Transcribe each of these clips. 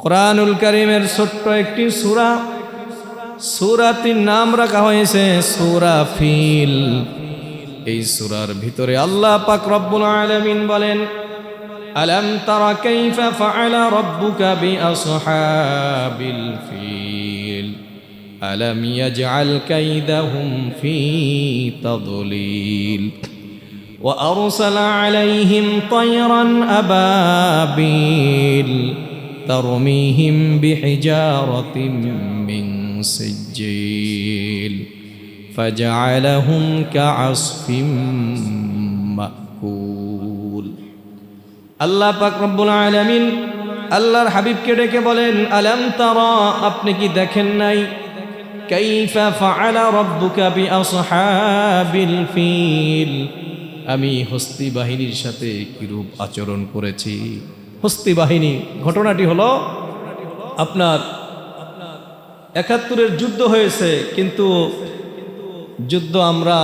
কোরআনুল কারীমের ছোট্ট একটি সূরা, সূরাটির নাম রাখা হয়েছে সূরা ফিল। এই সূরার ভিতরে আল্লাহ পাক রব্বুল আলামিন বলেন, আলাম তারা কাইফা ফাআলা রাব্বুকা বিআসহাবিল ফিল আলাম ইয়াজআল কাইদাহুম ফি তাদলিল ওয়া আরসালা আলাইহিম তায়রান আবাবিল তারমিহিম বিহিজারাতিন মিন সিজ্জিল ফাজআলাহুম কাআসফিম মাকুল। আল্লাহ পাক রব্বুল আলামিন আল্লাহর হাবিবকে ডেকে বলেন, আলাম তারা, আপনি কি দেখেন নাই, কাইফা ফাআলা রাব্বুকা বিআসহাবিল ফিল, আমি হস্তি বাহিনীর সাথে কিরূপ আচরণ করেছি। হস্তি বাহিনী, ঘটনাটি হলো আপনার ৭১-এর যুদ্ধ হয়েছে, কিন্তু যুদ্ধ আমরা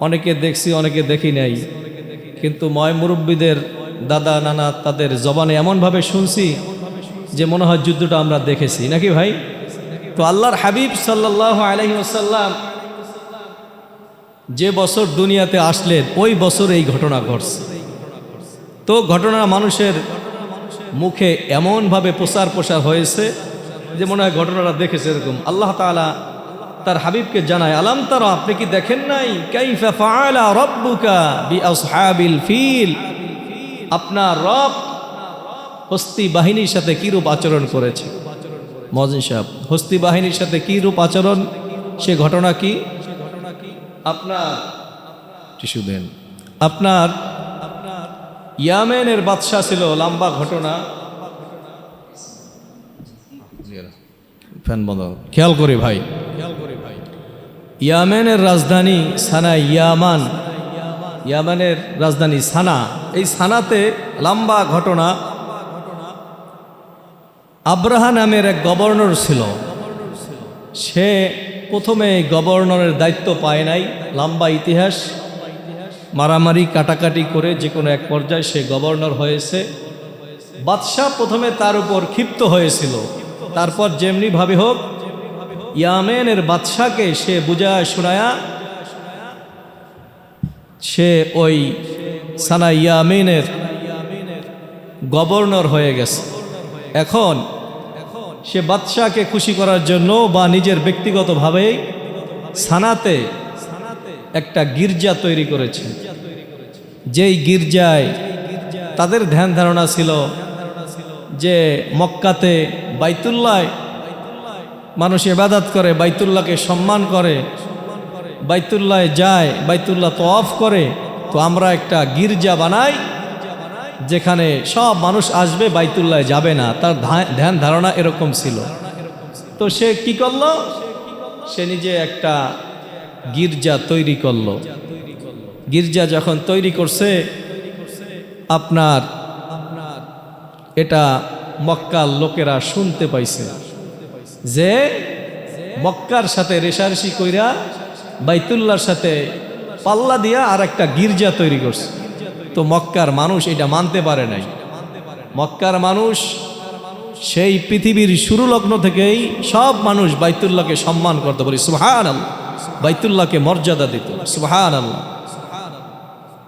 অনেকে দেখছি অনেকে দেখি নাই, কিন্তু ময় মুরব্বীদের দাদা নানা তাদের জবানে এমনভাবে শুনছি যে মনে হয় যুদ্ধটা আমরা দেখেছি, নাকি ভাই? তো আল্লাহর হাবিব সাল্লাল্লাহু আলাইহি ওয়াসাল্লাম যে বছর দুনিয়াতে আসলেন ওই বছর এই ঘটনা ঘটছে। তো ঘটনা মানুষের মুখে এমনভাবে প্রচার প্রসার হয়েছে যে মনে হয় ঘটনাটা দেখেছে। এরকম আল্লাহ তাআলা তার হাবিবকে জানায়, আলাম তারা, আপনি কি দেখেন নাই, কাইফা ফাআলা রাব্বুকা বিআসহাবিল ফিল, আপনার রব হস্তি বাহিনীর সাথে কিরূপ আচরণ করেছে। মজিদ সাহেব, হস্তি বাহিনীর সাথে কিরূপ আচরণ, সে ঘটনা কি? আপনার টিস্যু দেন। আপনার ইয়ামেনের বাদশা ছিল, লম্বা ঘটনা, ফ্যান বন্ধ, খেয়াল করে ভাই। ইয়ামেনের রাজধানী সানা, ইয়ামানের রাজধানী সানা। এই সানাতে লম্বা ঘটনা, আব্রাহা নামের এক গভর্নর ছিল। সে প্রথমে গভর্নরের দায়িত্ব পায় নাই, লম্বা ইতিহাস, মারামারি কাটাকাটি করে যে কোনো এক পর্যায়ে সে গভর্নর হয়েছে। বাদশাহ প্রথমে তার উপর ক্ষিপ্ত হয়েছিল, তারপর যেমনি ভাবে হোক ইয়ামেনের বাদশাকে সে বুঝায় শোনায়া সে ওই সানা ইয়ামেনের গভর্নর হয়ে গেছে। এখন সে বাদশাকে খুশি করার জন্য বা নিজের ব্যক্তিগতভাবে সানাতে একটা গির্জা তৈরি করেছে। যেই গির্জায় তাদের ধ্যান ধারণা ছিল যে মক্কাতে বাইতুল্লাহ মানুষ ইবাদত করে, বাইতুল্লাহকে সম্মান করে, বাইতুল্লাহ যায়, বাইতুল্লাহ তওয়াফ করে, তো আমরা একটা গির্জা বানাই যেখানে সব মানুষ আসবে, বাইতুল্লাহ যাবে না। তার ধ্যান ধারণা এরকম ছিল। তো সে কি করলো, সে নিজে একটা গির্জা তৈরি করলো। গির্জা যখন তৈরি করছে, আপনার এটা মক্কার লোকেরা শুনতে পাইছে যে মক্কার সাথে রেশারেশি কইরা বাইতুল্লাহর সাথে পাল্লা দিয়া আর একটা গির্জা তৈরি করছে। তো মক্কার মানুষ এটা মানতে পারে নাই। মক্কার মানুষ সেই পৃথিবীর শুরু লগ্ন থেকেই সব মানুষ বাইতুল্লাহকে সম্মান করতে, বলি সুবহানাল্লাহ, বাইতুল্লাহকে মর্যাদা দিত, সুবহানাল্লাহ।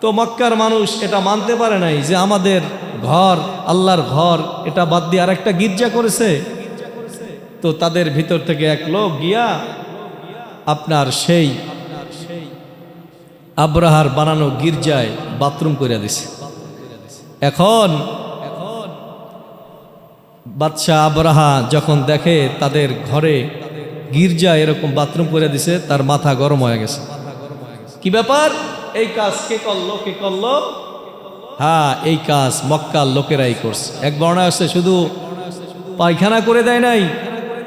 তো মক্কার মানুষ এটা মানতে পারে নাই যে আমাদের ঘর, আল্লাহর ঘর, এটা বাদ দিয়ে আর একটা গির্জা করেছে। তো তাদের ভিতর থেকে এক লোক গিয়া আপনার সেই আব্রাহার বানানো গির্জায় বাথরুম করে দিছে। এখন বাদশাহ আব্রাহা যখন দেখে তাদের ঘরে গির্জা এরকম বাথরুম করে দিছে, তার মাথা গরম হয়ে গেছে। কি ব্যাপার, এই কাজ কে করলো, কে করলো? হ্যাঁ, এই কাজ মক্কার লোকেরাই করছে। এক বর্ণনা আছে শুধু পায়খানা করে দেয় নাই,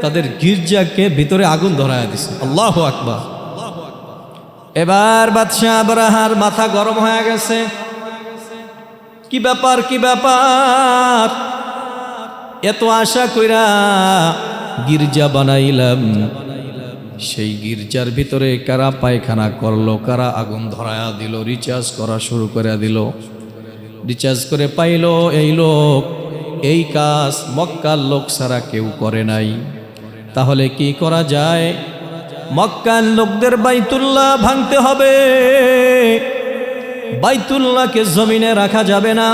তাদের গির্জাকে ভিতরে আগুন ধরায় দিছে। আল্লাহু আকবার। এবার বাদশাহ আব্রাহার মাথা গরম হয়ে গেছে। কি ব্যাপার, কি ব্যাপার, এত আশা কইরা গির্জা বানাইলাম, সেই গির্জার ভিতরে কারা পায়খানা করলো, কারা আগুন ধরায়া দিল, রিচার্জ করা শুরু করে দিল। রিচার্জ করে পাইল এই লোক এই কাজ মক্কার লোক ছাড়া কেউ করে নাই। তাহলে কি করা যায়? মক্কার লোকদের বাইতুল্লাহ ভাঙতে হবে। বাইতুল্লাহকে জমিনে রাখা যাবে না।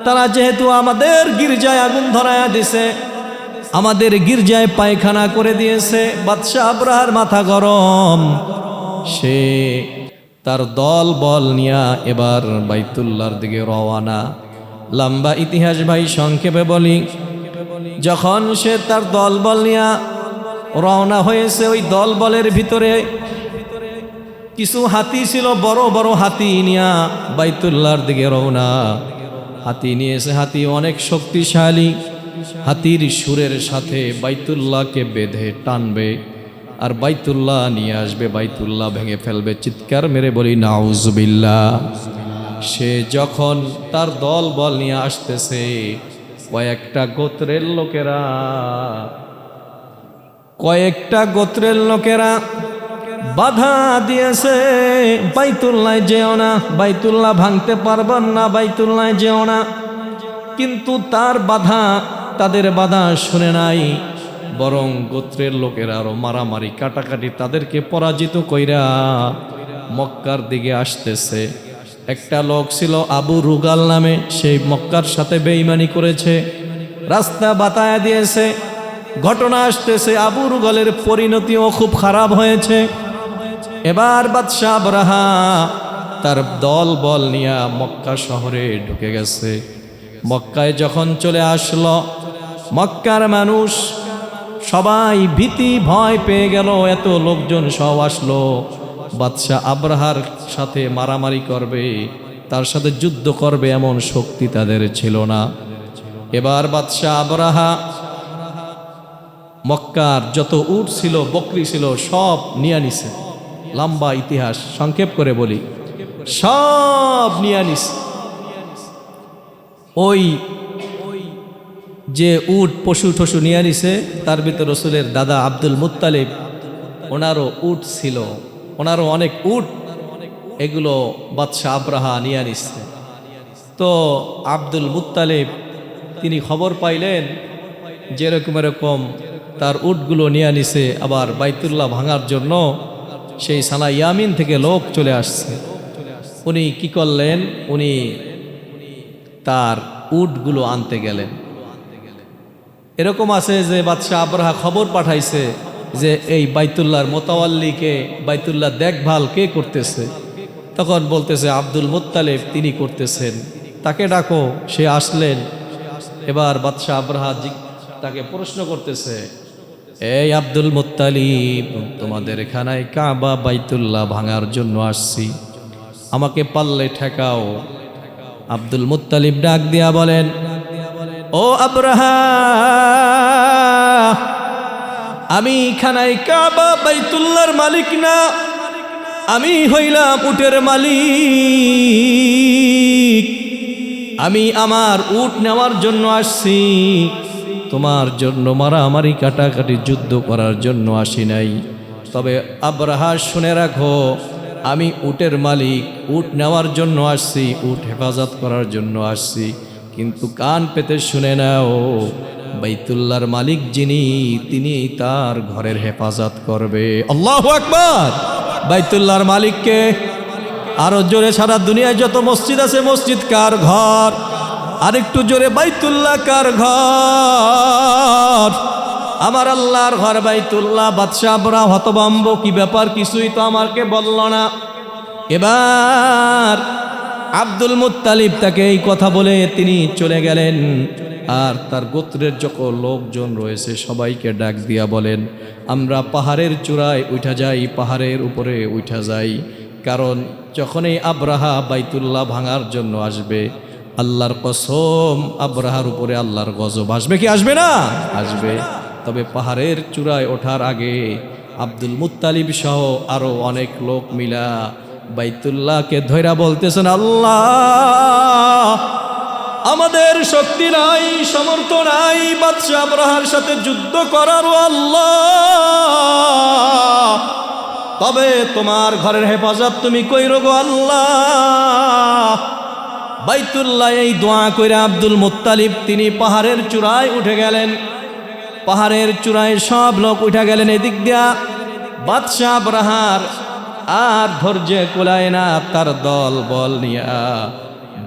তারা যেহেতু আমাদের গির্জায় আগুন ধরায়া দিছে, আমাদের গির্জায় পায়খানা করে দিয়েছে, বাদশাহ আবরাহার মাথা গরম। সে তার দল বল নিয়া এবার বাইতুল্লাহর দিকে রওয়ানা। লম্বা ইতিহাস ভাই, সংক্ষেপে বলি, যখন সে তার দল বল নিয়া রওনা হয়েছে, ওই দল বলের ভিতরে কিছু হাতি ছিল, বড় বড় হাতি নিয়া বাইতুল্লাহর দিকে রওনা। হাতি নিয়েছে, হাতি অনেক শক্তিশালী। হাতির সুরের সাথে বাইতুল্লাহকে বেঁধে টানবে আর বাইতুল্লাহ নিয়ে আসবে, বাইতুল্লাহ ভেঙে ফেলবে। চিৎকার মেরে বলি নাউজুবিল্লাহ। সে যখন তার দল বল নিয়ে আসতেছে, কয়েকটা গোত্রের লোকেরা বাধা দিয়েছে, বাইতুল্লাহ যেও না, বাইতুল্লাহ ভাঙতে পারবেন না, বাইতুল্লাহ যেও না। কিন্তু তাদের বাধা শুনে নাই, বরং গোত্রের লোকেরা আরো মারামারি কাটাকাটি তাদেরকে পরাজিত কইরা মক্কার দিকে আসতেছে। একটা লোক ছিল আবু রুগাল নামে, সেই মক্কার সাথে বেঈমানি করেছে, রাস্তা বাতায়া দিয়েছে। ঘটনা আসতেছে, আবু রুগালের পরিণতিও খুব খারাপ হয়েছে। এবার বাদশাহ আবরাহা তার দল বল নিয়ে মক্কা শহরে ঢুকে গেছে। মক্কায় যখন চলে আসলো, মক্কার মানুষ সবাই ভীতি ভয় পেয়ে গেল। এত লোকজন সব আসলো, বাদশাহ আবরাহার সাথে মারামারি করবে, তার সাথে যুদ্ধ করবে এমন শক্তি তাদের ছিল না। এবার বাদশাহ আবরাহা মক্কার যত উট ছিল, বকরি ছিল, সব নিয়ে নিছে। লম্বা ইতিহাস, সংক্ষেপ করে বলি, সব নিয়ে নিছে। ওই যে উট পশু টশু নিয়ে নিছে, তার ভিতর রসুলের দাদা আব্দুল মুত্তালিব, ওনারও উট ছিল, ওনারও অনেক উট, এগুলো বাদশাহ আবরাহা নিয়ে নিছে। তো আব্দুল মুত্তালিব তিনি খবর পাইলেন যেরকম এরকম তার উটগুলো নিয়ে নিছে, আবার বাইতুল্লাহ ভাঙার জন্য সেই সানা ইয়ামিন থেকে লোক চলে আসছে। উনি কি করলেন? উনি তার উটগুলো আনতে গেলেন। এরকম আছে যে বাদশাহ আবরাহা খবর পাঠাইছে যে এই বাইতুল্লাহর মোতাওয়াল্লিকে, বাইতুল্লাহ দেখভাল কে করতেছে? তখন বলতেছে আব্দুল মুত্তালিব তিনি করতেছেন, তাকে ডাকো। সে আসলেন। এবার বাদশাহ আবরাহা তাকে প্রশ্ন করতেছে, এই আব্দুল মুত্তালিব, তোমাদের এখানে কাবা বাইতুল্লাহ ভাঙার জন্য আসছি, আমাকে পারলে ঠেকাও। আব্দুল মুত্তালিব ডাক দিয়া বলেন, ও আবরাহা, আমি খানায় কাবা বাইতুল্লাহর মালিক না, আমি হইলাম উটের মালিক। আমি আমার উট নেওয়ার জন্য আসছি, তোমার জন্য মারামারি কাটাকাটি যুদ্ধ করার জন্য আসি নাই। তবে আবরাহা শুনে রাখো, আমি উটের মালিক, উট নেওয়ার জন্য আসছি, উট হেফাজত করার জন্য আসছি। কিন্তু কান পেতে শুনে নাও, বাইতুল্লাহর মালিক যিনি, তিনি তার ঘরের হেফাজত করবে। আল্লাহু আকবার। বাইতুল্লাহর মালিককে আরো জোরে, সারা দুনিয়ায় যত মসজিদ আছে, মসজিদ কার ঘর? আরেকটু জোরে, বাইতুল্লাহ কার ঘর? আমার আল্লাহর ঘর বাইতুল্লাহ। বাদশাহ আবরাহা হতভম্ব, কি ব্যাপার, কিছুই তো আমাকে বলল না। এবার আব্দুল মুত্তালিব তাকে এই কথা বলে তিনি চলে গেলেন। আর তার গোত্রের যত লোকজন রয়েছে সবাইকে ডাক দিয়া বলেন, আমরা পাহাড়ের চূড়ায় উঠা যাই, পাহাড়ের উপরে উঠা যাই। কারণ যখনই আবরাহা বাইতুল্লাহ ভাঙার জন্য আসবে, আল্লাহর কসম, আবরাহার উপরে আল্লাহর গজব আসবে। কি আসবে না? আসবে। তবে পাহাড়ের চূড়ায় ওঠার আগে আব্দুল মুত্তালিব সহ আরো অনেক লোক মিলা বাইতুল্লাহকে ধৈরা বলতেছেন, আল্লাহ, আমাদের শক্তি নাই, সামর্থ্য নাই বাদশাহ আবরাহার সাথে যুদ্ধ করার, আল্লাহ, তবে তোমার ঘরের হেফাজত তুমি কইরো গো আল্লাহ। বাইতুল্লাহ এই দোয়া কইরা আব্দুল মুত্তালিব তিনি পাহাড়ের চূড়ায় উঠে গেলেন। পাহাড়ের চূড়ায় সব লোক উঠে গেলেন। এদিক দিয়া বাদশাহ আবরাহার আর ধৈর্যে কুলায় না, তার দল বল নিয়া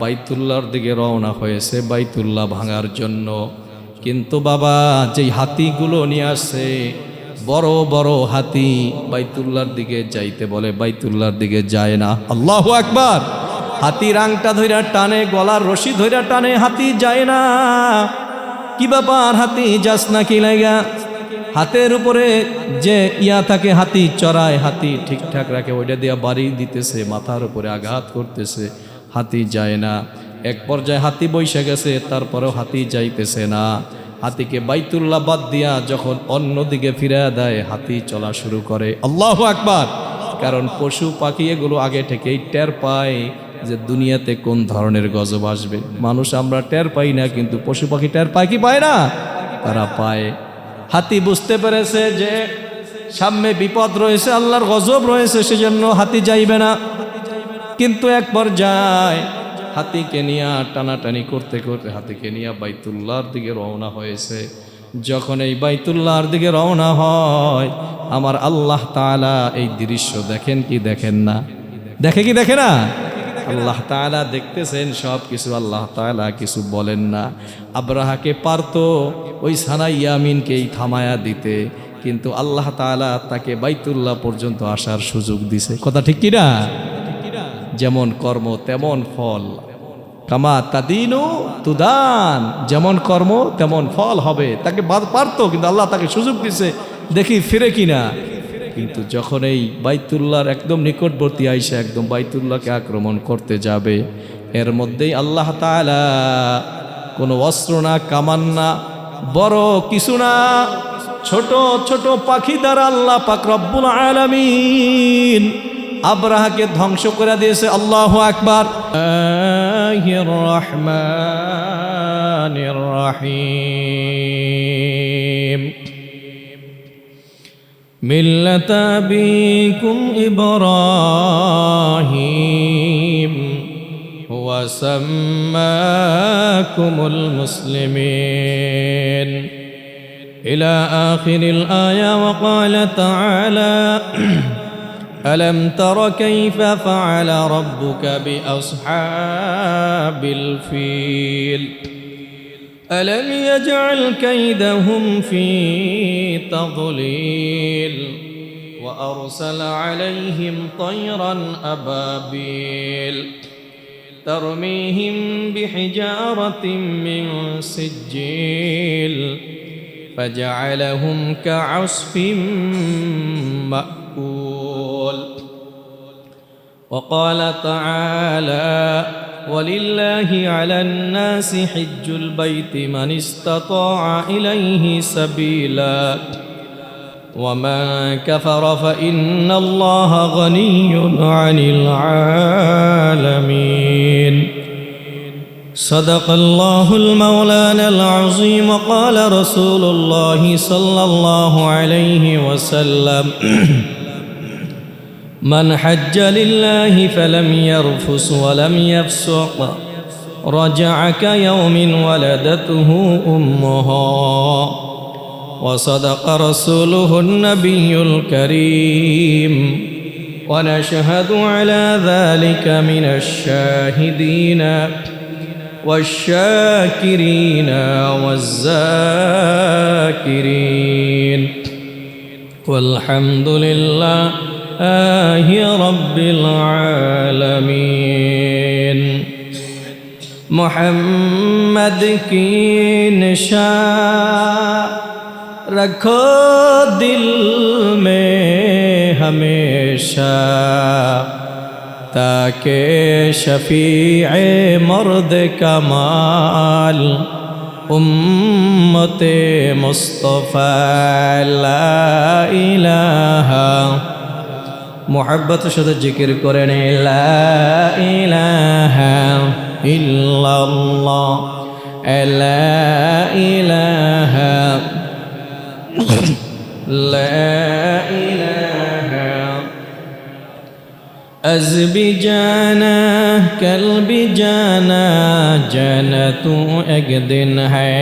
বাইতুল্লাহর দিকে রওনা হয়েছে বাইতুল্লাহ ভাঙার জন্য। কিন্তু বাবা যেই হাতিগুলো নিয়ে আসছে, বড় বড় হাতি, বাইতুল্লাহর দিকে যাইতে বলে বাইতুল্লাহর দিকে যায় না। আল্লাহু আকবার। হাতি রাংটা ধইরা টানে, গলার রশি ধইরা টানে, হাতি যায় না। কি ব্যাপার, হাতি যাস না কি লাগা? হাতের উপরে যে ইয়া থাকে হাতি চড়ায়, হাতি ঠিকঠাক রাখে, ওইটা দিয়া বাড়ি দিতেছে, মাথার উপরে আঘাত করতেছে, হাতি যায় না। এক পর্যায়ে হাতি বইসে গেছে, তারপরেও হাতি যাইতেছে না। হাতিকে বাইতুল্লাহ বাদ দিয়া যখন অন্যদিকে ফিরে দেয়, হাতি চলা শুরু করে। আল্লাহু আকবার। কারণ পশু পাখি এগুলো আগে থেকেই টের পায় যে দুনিয়াতে কোন ধরনের গজব আসবে। মানুষ আমরা টের পাই না, কিন্তু পশু পাখি টের পায় কি পায় না? তারা পায়। হাতি বুঝতে পেরেছে যে সামনে বিপদ রয়েছে, আল্লাহর গজব রয়েছে, সেজন্য হাতি যাইবে না। কিন্তু এক পর্যায়ে হাতিকে নিয়ে টানাটানি করতে করতে হাতিকে নিয়ে বাইতুল্লাহর দিকে রওনা হয়েছে। যখন এই বাইতুল্লাহর দিকে রওনা হয়, আমার আল্লাহ তাআলা এই দৃশ্য দেখেন কি দেখেন না? দেখে কি দেখে না? আল্লাহ তাআলা দেখতেছেন সব কিছু, আল্লাহ তাআলা কিছু বলেন না। আব্রাহাকে পারতো ওই সানাই ইয়ামিনকেই থামায়া দিতে, কিন্তু আল্লাহ তাআলা তাকে বাইতুল্লাহ পর্যন্ত আসার সুযোগ দিছে। কথা ঠিক কি না? যেমন কর্ম তেমন ফল, কামা তাদিনু তুদান, যেমন কর্ম তেমন ফল হবে। তাকে পারতো, কিন্তু আল্লাহ তাকে সুযোগ দিছে, দেখি ফিরে কিনা। কিন্তু যখন এই বাইতুল্লাহর একদম নিকটবর্তী আইসা একদম বাইতুল্লাহকে আক্রমণ করতে যাবে, এর মধ্যেই আল্লাহ তাআলা কোনো অস্ত্র না, কামান না, বড় কিছু না, ছোট ছোট পাখি দ্বারা আল্লাহ পাক রব্বুল আলামিন আব্রাহাকে ধ্বংস করে দিয়েছে। আল্লাহু আকবার। রহমানির রহিম। মিল্লাত আবিকুম ইব্রাহিম ওয়া সাম্মাকুমুল মুসলিমিন ইলা আখিরিল আয়া ওয়া ক্বালা তাআলা ألم تر كيف فعل ربك بأصحاب الفيل ألم يجعل كيدهم في تضليل وأرسل عليهم طيرا أبابيل ترميهم بحجارة من سجيل فجعلهم كعصف مأكول وقال تعالى ولله على الناس حج البيت من استطاع إليه سبيلا ومن كفر فإن الله غني عن العالمين صدق الله المولانا العظيم وقال رسول الله صلى الله عليه وسلم من حج لله فلم يرفث ولم يفسق رجع كيوم ولدته أمه وصدق رسوله النبي الكريم ونشهد على ذلك من الشاهدين والشاكرين والذاكرين والحمد لله رب العالمين محمد की निशान रखो दिल में हमेशा ताकि शफीए मर्द कमाल उम्मते मुस्तफ़ा ला इलाहा मोहब्बत शुद्ध जिक्र करें ला इलाहा इल्लल्लाह ला इलाहा ला इलाहा अज़बी जाना कल भी जाना जाना तू एक दिन है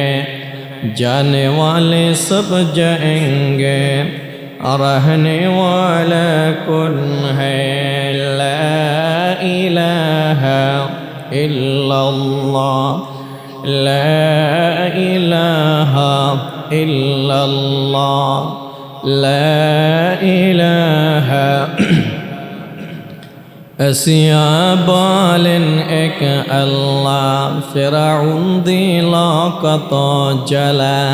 जाने वाले सब जाएंगे रहने वाला कौन है ला इलाहा इल्लल्लाह ला इलाहा इल्लल्लाह ला इलाहा असिया बालन एक अल्लाह फिरौन दिला कतो जला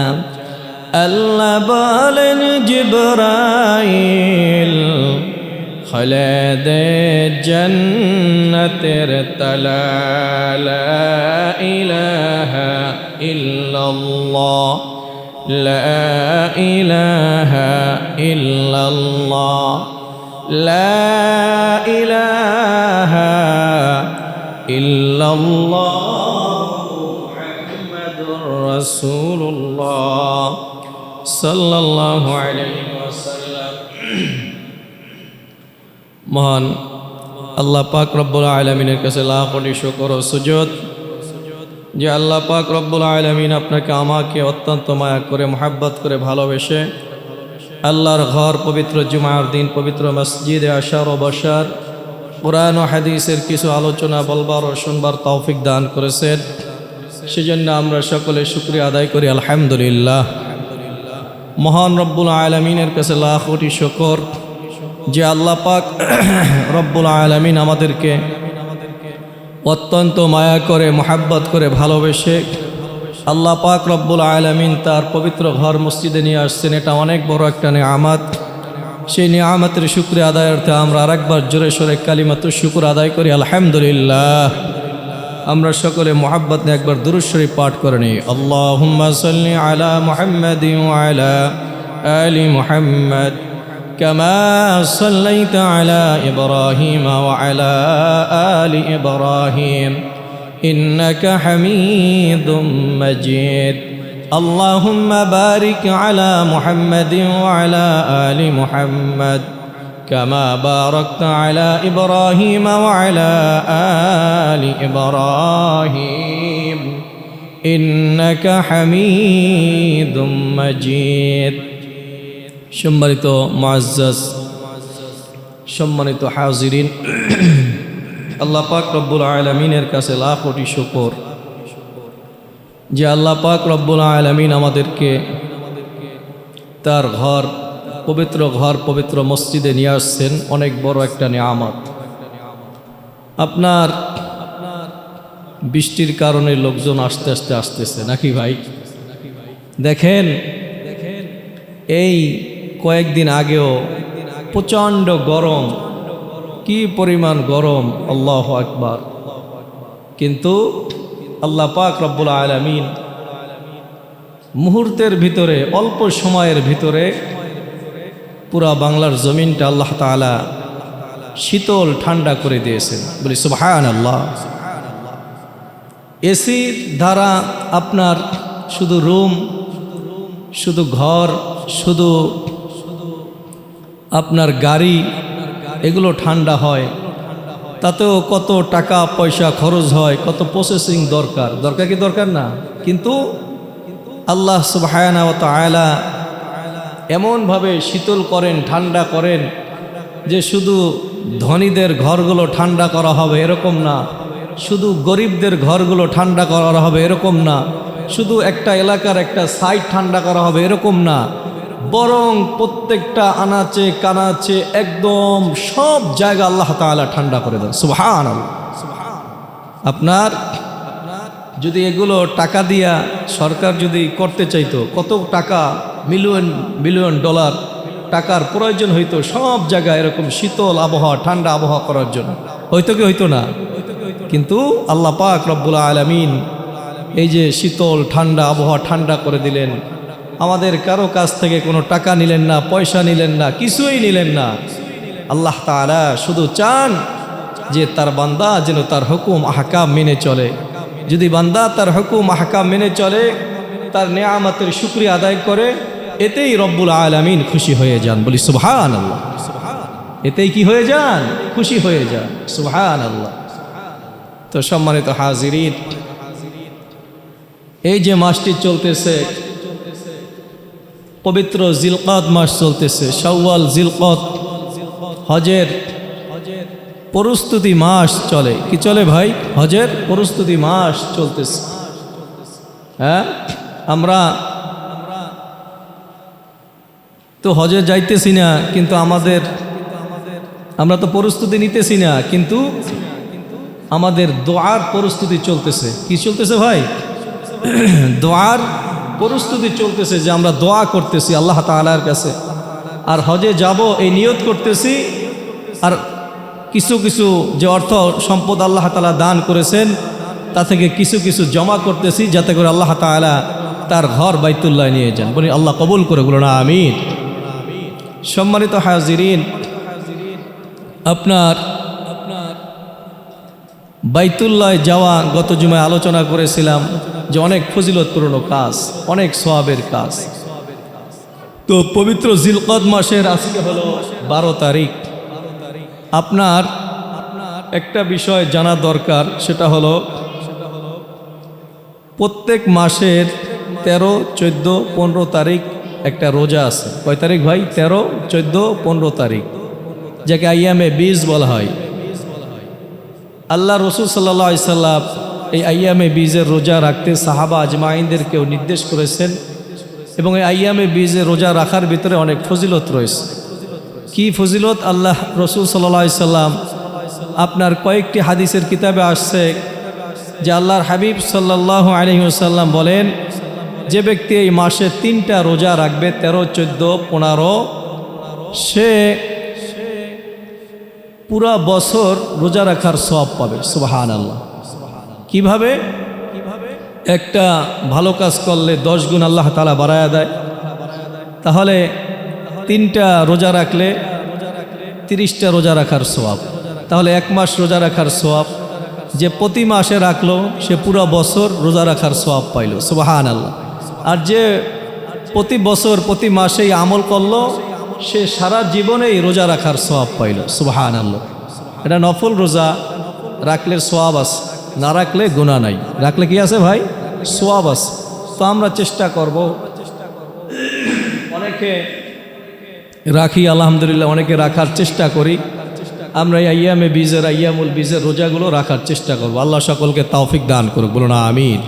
अल्लाह बालन जिब्राइल खलद जन्नतर तला ला इलाहा इल्लल्लाह ला इलाहा इल्लल्लाह ला इलाहा इल्लल्लाह मुहम्मदुर रसूलुल्लाह सल्लल्लाहु अलैहि वसल्लम। महान अल्लाह पाक रब्बुल आलमीনের কাছে লাখ কোটি শুকর ও সুজুদ যে আল্লাহ পাক রব্বুল আলামিন আপনাকে আমাকে অত্যন্ত মায়া করে মহব্বত করে ভালোবেসে আল্লাহর ঘর পবিত্র জুমার দিন পবিত্র মসজিদে আসার ও বসার কুরআন ও হাদিসের কিছু আলোচনা বলবার ও শুনবার তৌফিক দান করেছেন। সেজন্য আমরা সকলে শুকরিয়া আদায় করি আলহামদুলিল্লাহ। মহান রব্বুল আলামিনের কাছে লাখ কোটি শুকর যে আল্লাহ পাক রব্বুল আলামিন আমাদেরকে অত্যন্ত মায়া করে মহব্বত করে ভালোবেসে আল্লাহ পাক রব্বুল আলামিন তার পবিত্র ঘর মসজিদে নিয়ে আসছেন। এটা অনেক বড় একটা নিয়ামত। সেই নিয়ামতের শুকরিয়া আদায়ার্থে আমরা আরেকবার জোরে সোরে কালিমাতুশ শুকর আদায় করি আলহামদুলিল্লাহ। আমরা সকলে মোহাব্বত নিয়ে একবার দুরূদ শরীফ পাঠ করে নিই। আল্লাহুম্মা সাল্লি আলা মুহাম্মাদিন ওয়া আলা আলি মুহাম্মাদ কামা সাল্লাইতা আলা ইব্রাহিম ওয়া আলা আলি ইব্রাহিম ইন্নাকা হামিদুম মাজিদ। আল্লাহুম্মা বারিক আলা মুহাম্মাদিন ওয়া আলা আলি মুহাম্মাদ كما باركت على إبراهيم وعلى آل إبراهيم إنك حميد مجيد। সম্মানিত মুআজ্জাজ সম্মানিত হাজিরিন, আল্লাহ পাক রব্বুল আলামিনের কাছে লাখ কোটি শুকর যে আল্লাহ পাক রব্বুল আলামিন আমাদেরকে তার ঘর পবিত্র ঘর পবিত্র মসজিদে নিয়ে আসছেন। অনেক বড় একটা নিয়ামত। আপনার বৃষ্টির কারণে লোকজন আস্তে আস্তে আসতেছে নাকি ভাই? দেখেন এই কয়েকদিন আগেও প্রচণ্ড গরম, কি পরিমাণ গরম, আল্লাহু আকবার। কিন্তু আল্লাহ পাক রব্বুল আলামিন মুহূর্তের ভিতরে অল্প সময়ের ভিতরে পুরা বাংলার জমিনটা আল্লাহ তাআলা শীতল ঠান্ডা করে দিয়েছেন। বলি সুবহানাল্লাহ। এসির দ্বারা আপনার শুধু রুম, শুধু ঘর, শুধু আপনার গাড়ি এগুলো ঠান্ডা হয়, তাতেও কত টাকা পয়সা খরচ হয়, কত প্রসেসিং দরকার কি দরকার না? কিন্তু আল্লাহ সুবহানাহু ওয়া তাআলা এমনভাবে শীতল করেন, ঠান্ডা করেন যে শুধু ধনীদের ঘরগুলো ঠান্ডা করা হবে এরকম না, শুধু গরিবদের ঘরগুলো ঠান্ডা করা হবে এরকম না, শুধু একটা এলাকার একটা সাইড ঠান্ডা করা হবে এরকম না, বরং প্রত্যেকটা আনাচে কানাচে একদম সব জায়গা আল্লাহ তাআলা ঠান্ডা করে দেন। সুবহানাল্লাহ। আপনার যদি এগুলো টাকা দিয়া সরকার যদি করতে চাইতো, কত টাকা মিলিয়ন বিলিয়ন ডলার টাকার প্রয়োজন হইতো সব জায়গায় এরকম শীতল আবহাওয়া ঠান্ডা আবহাওয়া করার জন্য। হইতো কি হইতো না? কিন্তু আল্লাহ পাক রব্বুল আলামিন এই যে শীতল ঠান্ডা আবহাওয়া ঠান্ডা করে দিলেন, আমাদের কারো কাছ থেকে কোনো টাকা নিলেন না, পয়সা নিলেন না, কিছুই নিলেন না। আল্লাহ তাআলা শুধু চান যে তার বান্দা যেন তার হুকুম আহকাম মেনে চলে। যদি বান্দা তার হুকুম আহকাম মেনে চলে, তার নেয়ামতের শুকরিয়া আদায় করে, এতেই রব্বুল আলামিন খুশি হয়ে যান। বলি সুবহানাল্লাহ। এতেই কি হয়ে যান? খুশি হয়ে যান। সুবহানাল্লাহ। তো সম্মানিত হাজিরিন, এই যে মাসটি চলতেছে, পবিত্র জিলকদ মাস চলতেছে, শাওয়াল জিলকদ হজের প্রস্তুতি মাস চলে। কি চলে ভাই? হজের প্রস্তুতি মাস চলতেছে। হ্যাঁ, আমরা তো হজে যাইতেছি না, কিন্তু আমরা তো প্রস্তুতি নিতেছি না, কিন্তু আমাদের দোয়ার প্রস্তুতি চলতেছে। কি চলতেছে ভাই? দোয়ার প্রস্তুতি চলতেছে, যে আমরা দোয়া করতেছি আল্লাহ তাআলার কাছে, আর হজে যাব এই নিয়ত করতেছি, আর কিছু কিছু যে অর্থ সম্পদ আল্লাহ তাআলা দান করেছেন তা থেকে কিছু কিছু জমা করতেছি, যাতে করে আল্লাহ তাআলা তার ঘর বাইতুল্লাহ নিয়ে যান। বলি আল্লাহ কবুল করে, বলো না আমিন। সম্মানিত হাজিরিন, আপনার বাইতুল্লাহ যাওয়া গত জুমায় আলোচনা করেছিলাম যে অনেক ফজিলতপূর্ণ কাজ, অনেক সওয়াবের কাজ। তো পবিত্র জিলকদ মাসের আজকে হলো 12 তারিখ। আপনার একটা বিষয় জানা দরকার, সেটা হলো প্রত্যেক মাসের 13, 14, 15 তারিখ একটা রোজা আছে। কয় তারিখ ভাই? 13, 14, 15 তারিখ, যাকে আইয়ামে বীজ বলা হয়। আল্লাহ রসুল সাল্লাল্লাহু আলাইহি সাল্লাম এই আইয়ামে বীজের রোজা রাখতে সাহাবা আজমাইনদেরকেও নির্দেশ করেছেন, এবং এই আইয়ামে বীজের রোজা রাখার ভিতরে অনেক ফজিলত রয়েছে। কি ফজিলত? আল্লাহ রসুল সাল্লাল্লাহু আলাইহি সাল্লাম আপনার কয়েকটি হাদিসের কিতাবে আসছে যে আল্লাহর হাবিব সাল্লাল্লাহু আলাইহি ওয়াসাল্লাম বলেন, যে ব্যক্তি এই মাসে 3টা রোজা রাখবে, 13, 14, 15, সে পুরা বছর রোজা রাখার সওয়াব পাবে। সুবহানাল্লাহ। কিভাবে? একটা ভালো কাজ করলে 10 গুণ আল্লাহ তাআলা বাড়ায়া দেয়। তাহলে 3টা রোজা রাখলে 30টা রোজা রাখার সওয়াব। তাহলে 1 মাস রোজা রাখার সওয়াব। যে প্রতি মাসে রাখলো সে পুরা বছর রোজা রাখার সওয়াব পাইল। সুবহানাল্লাহ। আর যে প্রতি বছর প্রতি মাসেই আমল করলো, সে সারা জীবনেই রোজা রাখার সওয়াব পাইল। সুবহানাল্লাহ। এটা নফল রোজা, রাখলে সওয়াব আছে, না রাখলে গুনাহ নাই। রাখলে কি আছে ভাই? সওয়াব আছে। তো আমরা চেষ্টা করব, অনেকে রাখি আলহামদুলিল্লাহ, অনেকে রাখার চেষ্টা করি। আমরা এই আইয়ামুল বীজের রোজাগুলো রাখার চেষ্টা করব। আল্লাহ সকলকে তৌফিক দান করুক, বলুন আমিন।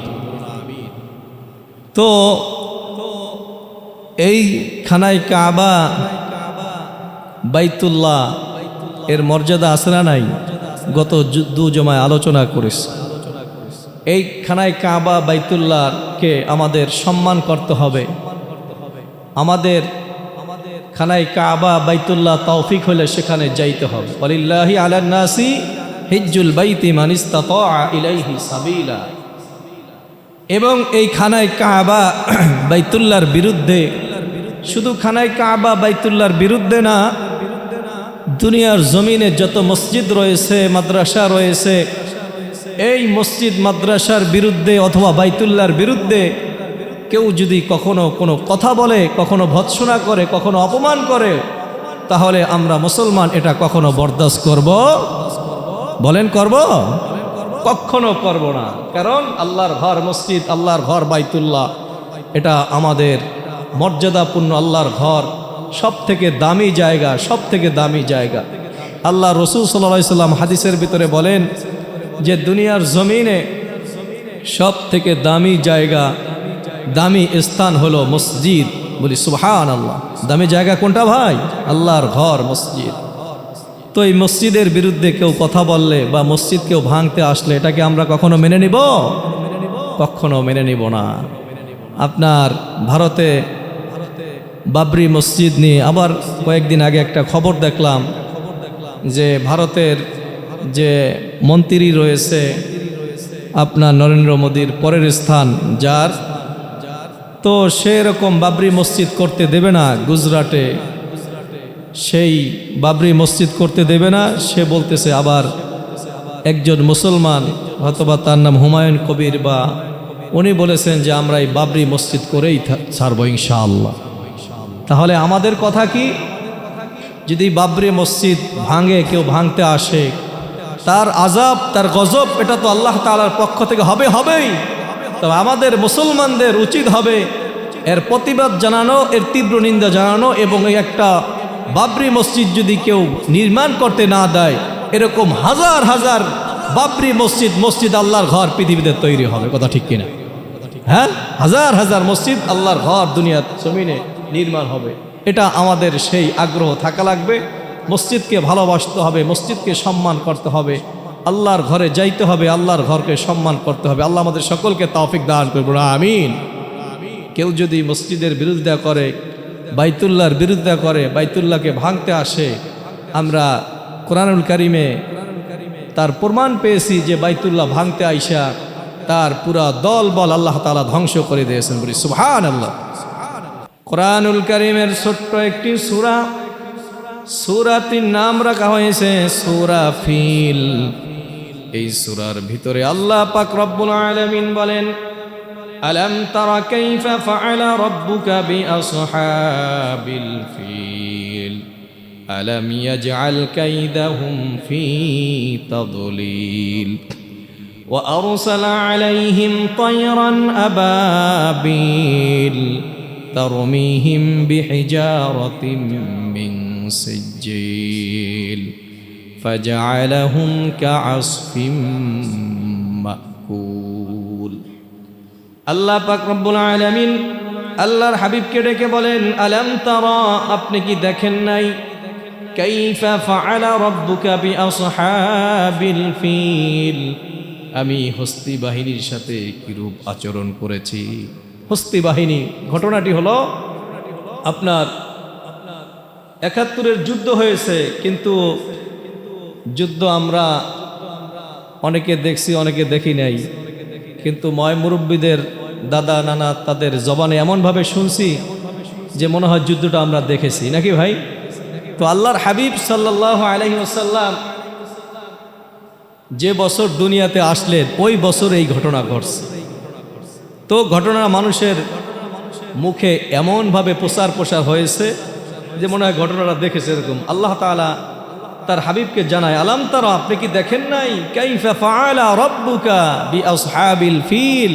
তো এই খানায় কাবা বাইতুল্লাহ এর মর্যাদা আছে না নাই? গত 2 জমায় আলোচনা করেছি। এই খানায় কাবা বাইতুল্লাহকে আমাদের সম্মান করতে হবে। আমাদের খানায় কাবা বাইতুল্লাহ তৌফিক হলে সেখানে যাইতে হবে। ওয়ালিল্লাহি আলান নাসি হিজ্জুল বাইতি মান ইসতাতা ইলাইহি সাবিলা। এবং এই খানায় কাবা বাইতুল্লাহর বিরুদ্ধে, শুধু খানায় কাবা বাইতুল্লাহর বিরুদ্ধে না, দুনিয়ার জমিনে যত মসজিদ রয়েছে, মাদ্রাসা রয়েছে, এই মসজিদ মাদ্রাসার বিরুদ্ধে অথবা বাইতুল্লাহর বিরুদ্ধে কেউ যদি কখনো কোনো কথা বলে, কখনো ভৎসনা করে, কখনো অপমান করে, তাহলে আমরা মুসলমান এটা কখনো বরদাস্ত করব? বলেন করব? কখনো করব না। কারণ আল্লাহর ঘর মসজিদ, আল্লাহর ঘর বাইতুল্লাহ, এটা আমাদের মর্যাদাপূর্ণ আল্লাহর ঘর, সব থেকে দামি জায়গা, সব থেকে দামি জায়গা। আল্লাহ রসুল সাল্লাল্লাহু আলাইহি সাল্লাম হাদিসের ভিতরে বলেন যে দুনিয়ার জমিনে সব থেকে দামি জায়গা, দামি স্থান হলো মসজিদ। বলি সুবহানাল্লাহ। দামি জায়গা কোনটা ভাই? আল্লাহর ঘর মসজিদ। তো এই মসজিদের বিরুদ্ধে কেউ কথা বললে বা মসজিদ কেউ ভাঙতে আসলে, এটাকে আমরা কখনো মেনে নিব? কখনো মেনে নিব না। আপনার ভারতে বাবরি মসজিদ নিয়ে আবার কয়েকদিন আগে একটা খবর দেখলাম যে ভারতের যে মন্ত্রী রয়েছে আপনার নরেন্দ্র মোদীর পরের স্থান যার, তো সেরকম বাবরি মসজিদ করতে দেবে না গুজরাটে, সেই বাবরি মসজিদ করতে দেবে না। সে বলতেছে আবার একজন মুসলমান, অথবা তার নাম হুমায়ুন কবির, বা উনি বলেছেন যে আমরা এই বাবরি মসজিদ করেই ছাড়বো ইনশাআল্লাহ। তাহলে আমাদের কথা কি? যদি বাবরি মসজিদ ভাঙে, কেউ ভাঙতে আসে, তার আযাব, তার গজব, এটা তো আল্লাহ তাআলার পক্ষ থেকে হবেই। তবে আমাদের মুসলমানদের উচিত হবে এর প্রতিবাদ জানানো, এর তীব্র নিন্দা জানানো, এবং এই একটা বাবরি মসজিদ যদি কেউ নির্মাণ করতে না দেয়, এরকম হাজার হাজার বাবরি মসজিদ আল্লাহর ঘর পৃথিবীতে তৈরি হবে। কথা ঠিক কিনা? হ্যাঁ, হাজার হাজার মসজিদ আল্লাহর ঘর দুনিয়ার জমিনে নির্মাণ হবে। এটা আমাদের সেই আগ্রহ থাকা লাগবে। মসজিদকে ভালোবাসতে হবে, মসজিদকে সম্মান করতে হবে, আল্লাহর ঘরে যাইতে হবে, আল্লাহর ঘরকে সম্মান করতে হবে। আল্লাহ আমাদের সকলকে তৌফিক দান করুন, আমিন। কেউ যদি মসজিদের বিরোধিতা করে, বাইতুল্লাহর বিরোধিতা করে, বাইতুল্লাহকে ভাঙতে আসে, আমরা কোরআনুল কারিমে তার প্রমাণ পেয়েছি যে বাইতুল্লাহ ভাঙতে আইসা তার পুরা দল বল আল্লাহ তাআলা ধ্বংস করে দিয়েছেন। বলি সুবহানাল্লাহ। কোরআনুল কারিমের ছোট্ট একটি সূরা, সূরাটির নাম রাখা হয়েছে সূরা ফিল। এই সূরার ভিতরে আল্লাহ পাক রব্বুল আলামিন বলেন, আলাম তারা কাইফা ফাআলা রাব্বুকা বিআসহাবিল ফিল আলাম ইয়াজআল কাইদাহুম ফি তাদলিল ওয়া আরসালা আলাইহিম তায়রান আবাবিল তারমিহিম বিহিজারাতিন মিন সিজ্জিল ফাজআলাহুম কাআসফিম মাকুল। আল্লাহ পাক রব্বুল আলামিন আল্লাহর হাবিবকে ডেকে বলেন, আলাম তারা, আপনি কি দেখেন নাই, কাইফা ফাআলা রাব্বুকা বিআসহাবিল ফিল, আমি হস্তি বাহিনীর সাথে কিরূপ আচরণ করেছি। হস্তি বাহিনী, ঘটনাটি হলো আপনার ৭১-এর যুদ্ধ হয়েছে, কিন্তু যুদ্ধ আমরা অনেকে দেখছি, অনেকে দেখি নাই, কিন্তু ময় মুরব্বীদের দাদা নানা তাদের জবানে এমনভাবে শুনছি যে মনে হয় যুদ্ধটা আমরা দেখেছি, নাকি ভাই? তো আল্লাহর হাবিব সাল্লাল্লাহু আলাইহি ওয়াসাল্লাম যে বছর দুনিয়াতে আসলেন, ওই বছর এই ঘটনা ঘটছে। তো ঘটনা মানুষের মুখে এমনভাবে প্রসার হয়েছে যে মনে হয় ঘটনাটা দেখেছে। এরকম আল্লাহ তাআলা তার হাবিবকে জানায়, আলাম তারা, আপনি কি দেখেন নাই, কাইফা ফাআলা রাব্বুকা বিআসহাবিল ফিল,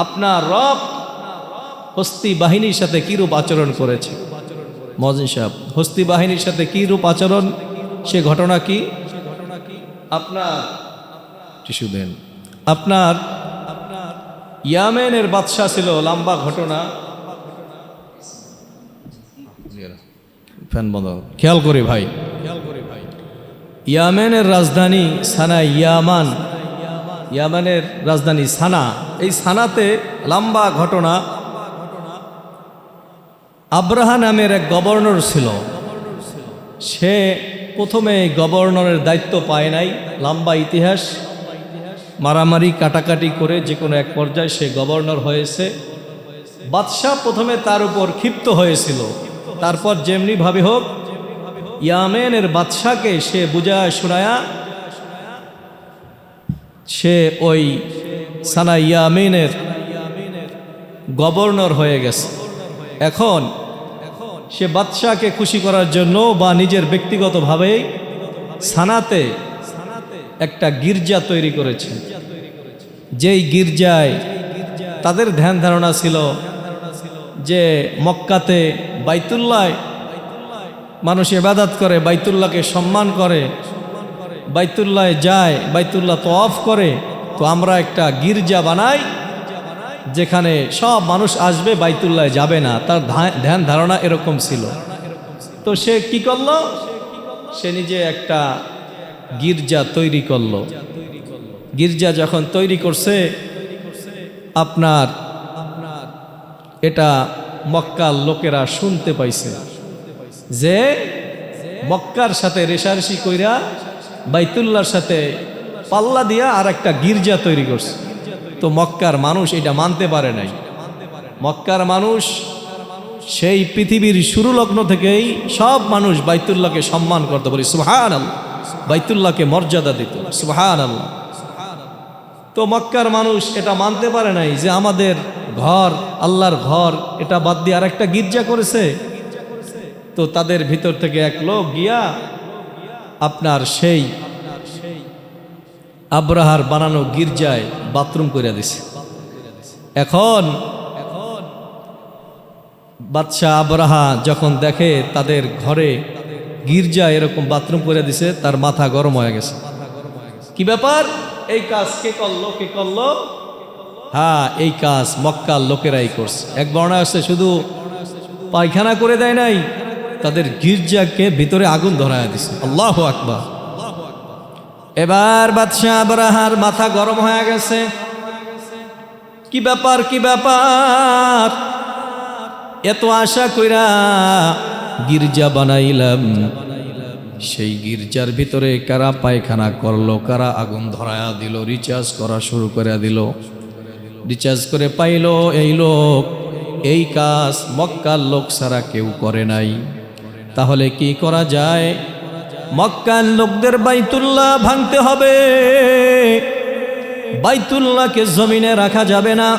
আপনার রব হস্তি বাহিনীর সাথে কিরূপ আচরণ করেছে। মজিন সাহেব, হস্তি বাহিনীর সাথে কিরূপ আচরণ, সে ঘটনা কি? আপনার টিস্যু দেন। আপনার ইয়ামেনের বাদশা ছিল, লম্বা ঘটনা, ফ্যান বন্ধ, খেয়াল করি ভাই। ইয়ামেনের রাজধানী সানা, ইয়ামানের রাজধানী সানা। এই সানাতে লম্বা ঘটনা, আব্রাহা নামের এক গভর্নর ছিল। সে প্রথমে গভর্নরের দায়িত্ব পায় নাই, লম্বা ইতিহাস, মারামারি কাটাকাটি করে যে কোনো এক পর্যায়ে সে গভর্নর হয়েছে। বাদশাহ প্রথমে তার উপর ক্ষিপ্ত হয়েছিল, তারপর যেমনি ভাবে হোক ইয়ামেনের বাদশাকে সে বুঝায় শোনায়া সে ওই সানা ইয়ামেনের গভর্নর হয়ে গেছে। এখন সে বাদশাকে খুশি করার জন্য বা নিজের ব্যক্তিগতভাবে সানাতে একটা গির্জা তৈরি করেছে। যেই গির্জায় তাদের ধ্যান ধারণা ছিল যে মক্কাতে বাইতুল্লাহ মানুষ ইবাদত করে, বাইতুল্লাহকে সম্মান করে, বাইতুল্লাহ যায়, বাইতুল্লাহ তওয়াফ করে, তো আমরা একটা গির্জা বানাই যেখানে সব মানুষ আসবে, বাইতুল্লাহ যাবে না। তার ধ্যান ধারণা এরকম ছিল। তো সে কি করলো, সে নিজে একটা গির্জা তৈরি করলো। গির্জা যখন তৈরি করছে, আপনার এটা মক্কার লোকেরা শুনতে পাইছে যে মক্কার সাথে রেশারেশি কইরা বাইতুল্লাহর সাথে পাল্লা দিয়া আর একটা গির্জা তৈরি করছে। তো মক্কার মানুষ এটা মানতে পারে নাই। মক্কার মানুষ সেই পৃথিবীর শুরু লগ্ন থেকেই সব মানুষ বাইতুল্লাহকে সম্মান করতে, বলি সুবহানাল্লাহ, বাইতুল্লাহকে মর্যাদা দিত, সুবহানাল্লাহ। তো মক্কার মানুষ এটা মানতে পারে নাই যে আমাদের ঘর, আল্লাহর ঘর, এটা বাদ দিয়ে আর একটা গির্জা করেছে। তো তাদের ভিতর থেকে এক লোক গিয়া আপনার সেই আব্রাহার বানানো গির্জায় বাথরুম করে দিছে। এখন বাদশাহ আব্রাহা যখন দেখে তাদের ঘরে গির্জা এরকম বাথরুম করে দিছে, তার মাথা গরম হয়ে গেছে। কি ব্যাপার, এই কাজ কে করলো, কে করলো? হ্যাঁ, এই কাজ মক্কার লোকেরাই করছে। এক বর্ণনা আছে শুধু পায়খানা করে দেয় নাই, তাদের গির্জাকে ভিতরে আগুন ধরায় দিছে। আল্লাহু আকবার। এবার বাদশাহ আব্রাহার মাথা গরম হয়ে গেছে। কি ব্যাপার, কি ব্যাপার, এত আশা কইরা গির্জা বানাইলাম, সেই গির্জার ভিতরে কারা পায়খানা করলো, কারা আগুন ধরায়া দিল, রিচার্জ করা শুরু করে দিল। রিচার্জ করে পাইলো এই লোক এই কাজ মক্কার লোক ছাড়া কেউ করে নাই। তাহলে কি করা যায়? মক্কার লোকদের বাইতুল্লাহ ভাঙতে হবে। বাইতুল্লাহকে জমিনে রাখা যাবে না।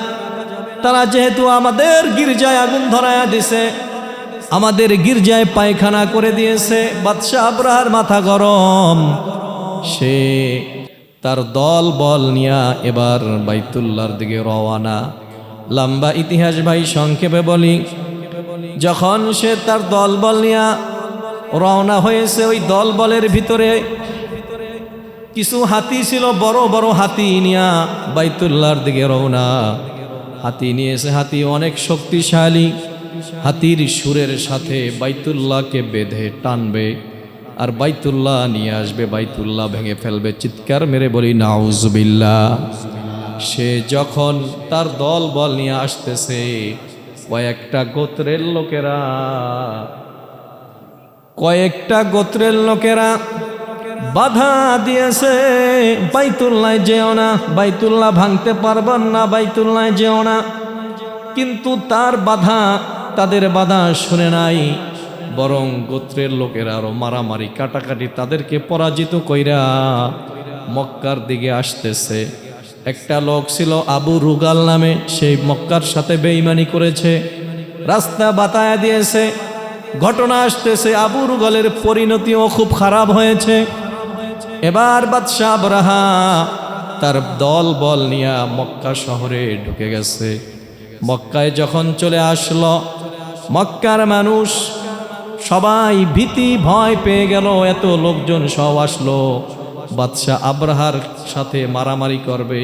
তারা যেহেতু আমাদের গির্জায় আগুন ধরায়া দিছে, আমাদের গির্জায় পায়খানা করে দিয়েছে, বাদশাহ আব্রাহার মাথা গরম। সে তার দল বল নিয়া এবার বাইতুল্লাহর দিকে রওয়ানা। লম্বা ইতিহাস ভাই, সংক্ষেপে বলি, যখন সে তার দল বল নিয়া রওনা হয়েছে, ওই দল বলের ভিতরে কিছু হাতি ছিল, বড় বড় হাতি নিয়া বাইতুল্লাহর দিকে রওনা। হাতি নিয়েছে, হাতি অনেক শক্তিশালী। হাতির সুরের সাথে বাইতুল্লাহকে বেঁধে টানবে আর বাইতুল্লাহ নিয়ে আসবে, বাইতুল্লাহ ভেঙে ফেলবে। চিৎকার মেরে বলি নাউজুবিল্লাহ। সে যখন তার দল বল নিয়ে আসতেছে, কয়েকটা গোত্রের লোকেরা বাধা দিয়েছে, বাইতুল্লাহ যেও না, বাইতুল্লাহ ভাঙতে পারবেন না, বাইতুল্লাহ যেও না। কিন্তু তার বাধা, তাদের বাধা শুনে নাই, বরং গোত্রের লোকেরা আরো মারামারি কাটাকাটি তাদেরকে পরাজিত কইরা মক্কার দিকে আসতেছে। একটা লোক ছিল আবু রুগাল নামে, সেই মক্কার সাথে বেঈমানি করেছে, রাস্তা বাতায়া দিয়েছে। ঘটনা আসতেছে আবু রুগালের পরিণতিও খুব খারাপ হয়েছে। এবার বাদশাহ আব্রাহা তার দল বল নিয়ে মক্কা শহরে ঢুকে গেছে। মক্কায় যখন চলে আসলো, মক্কার মানুষ সবাই ভীতি ভয় পেয়ে গেল। এত লোকজন সব আসলো, বাদশাহ আব্রাহার সাথে মারামারি করবে,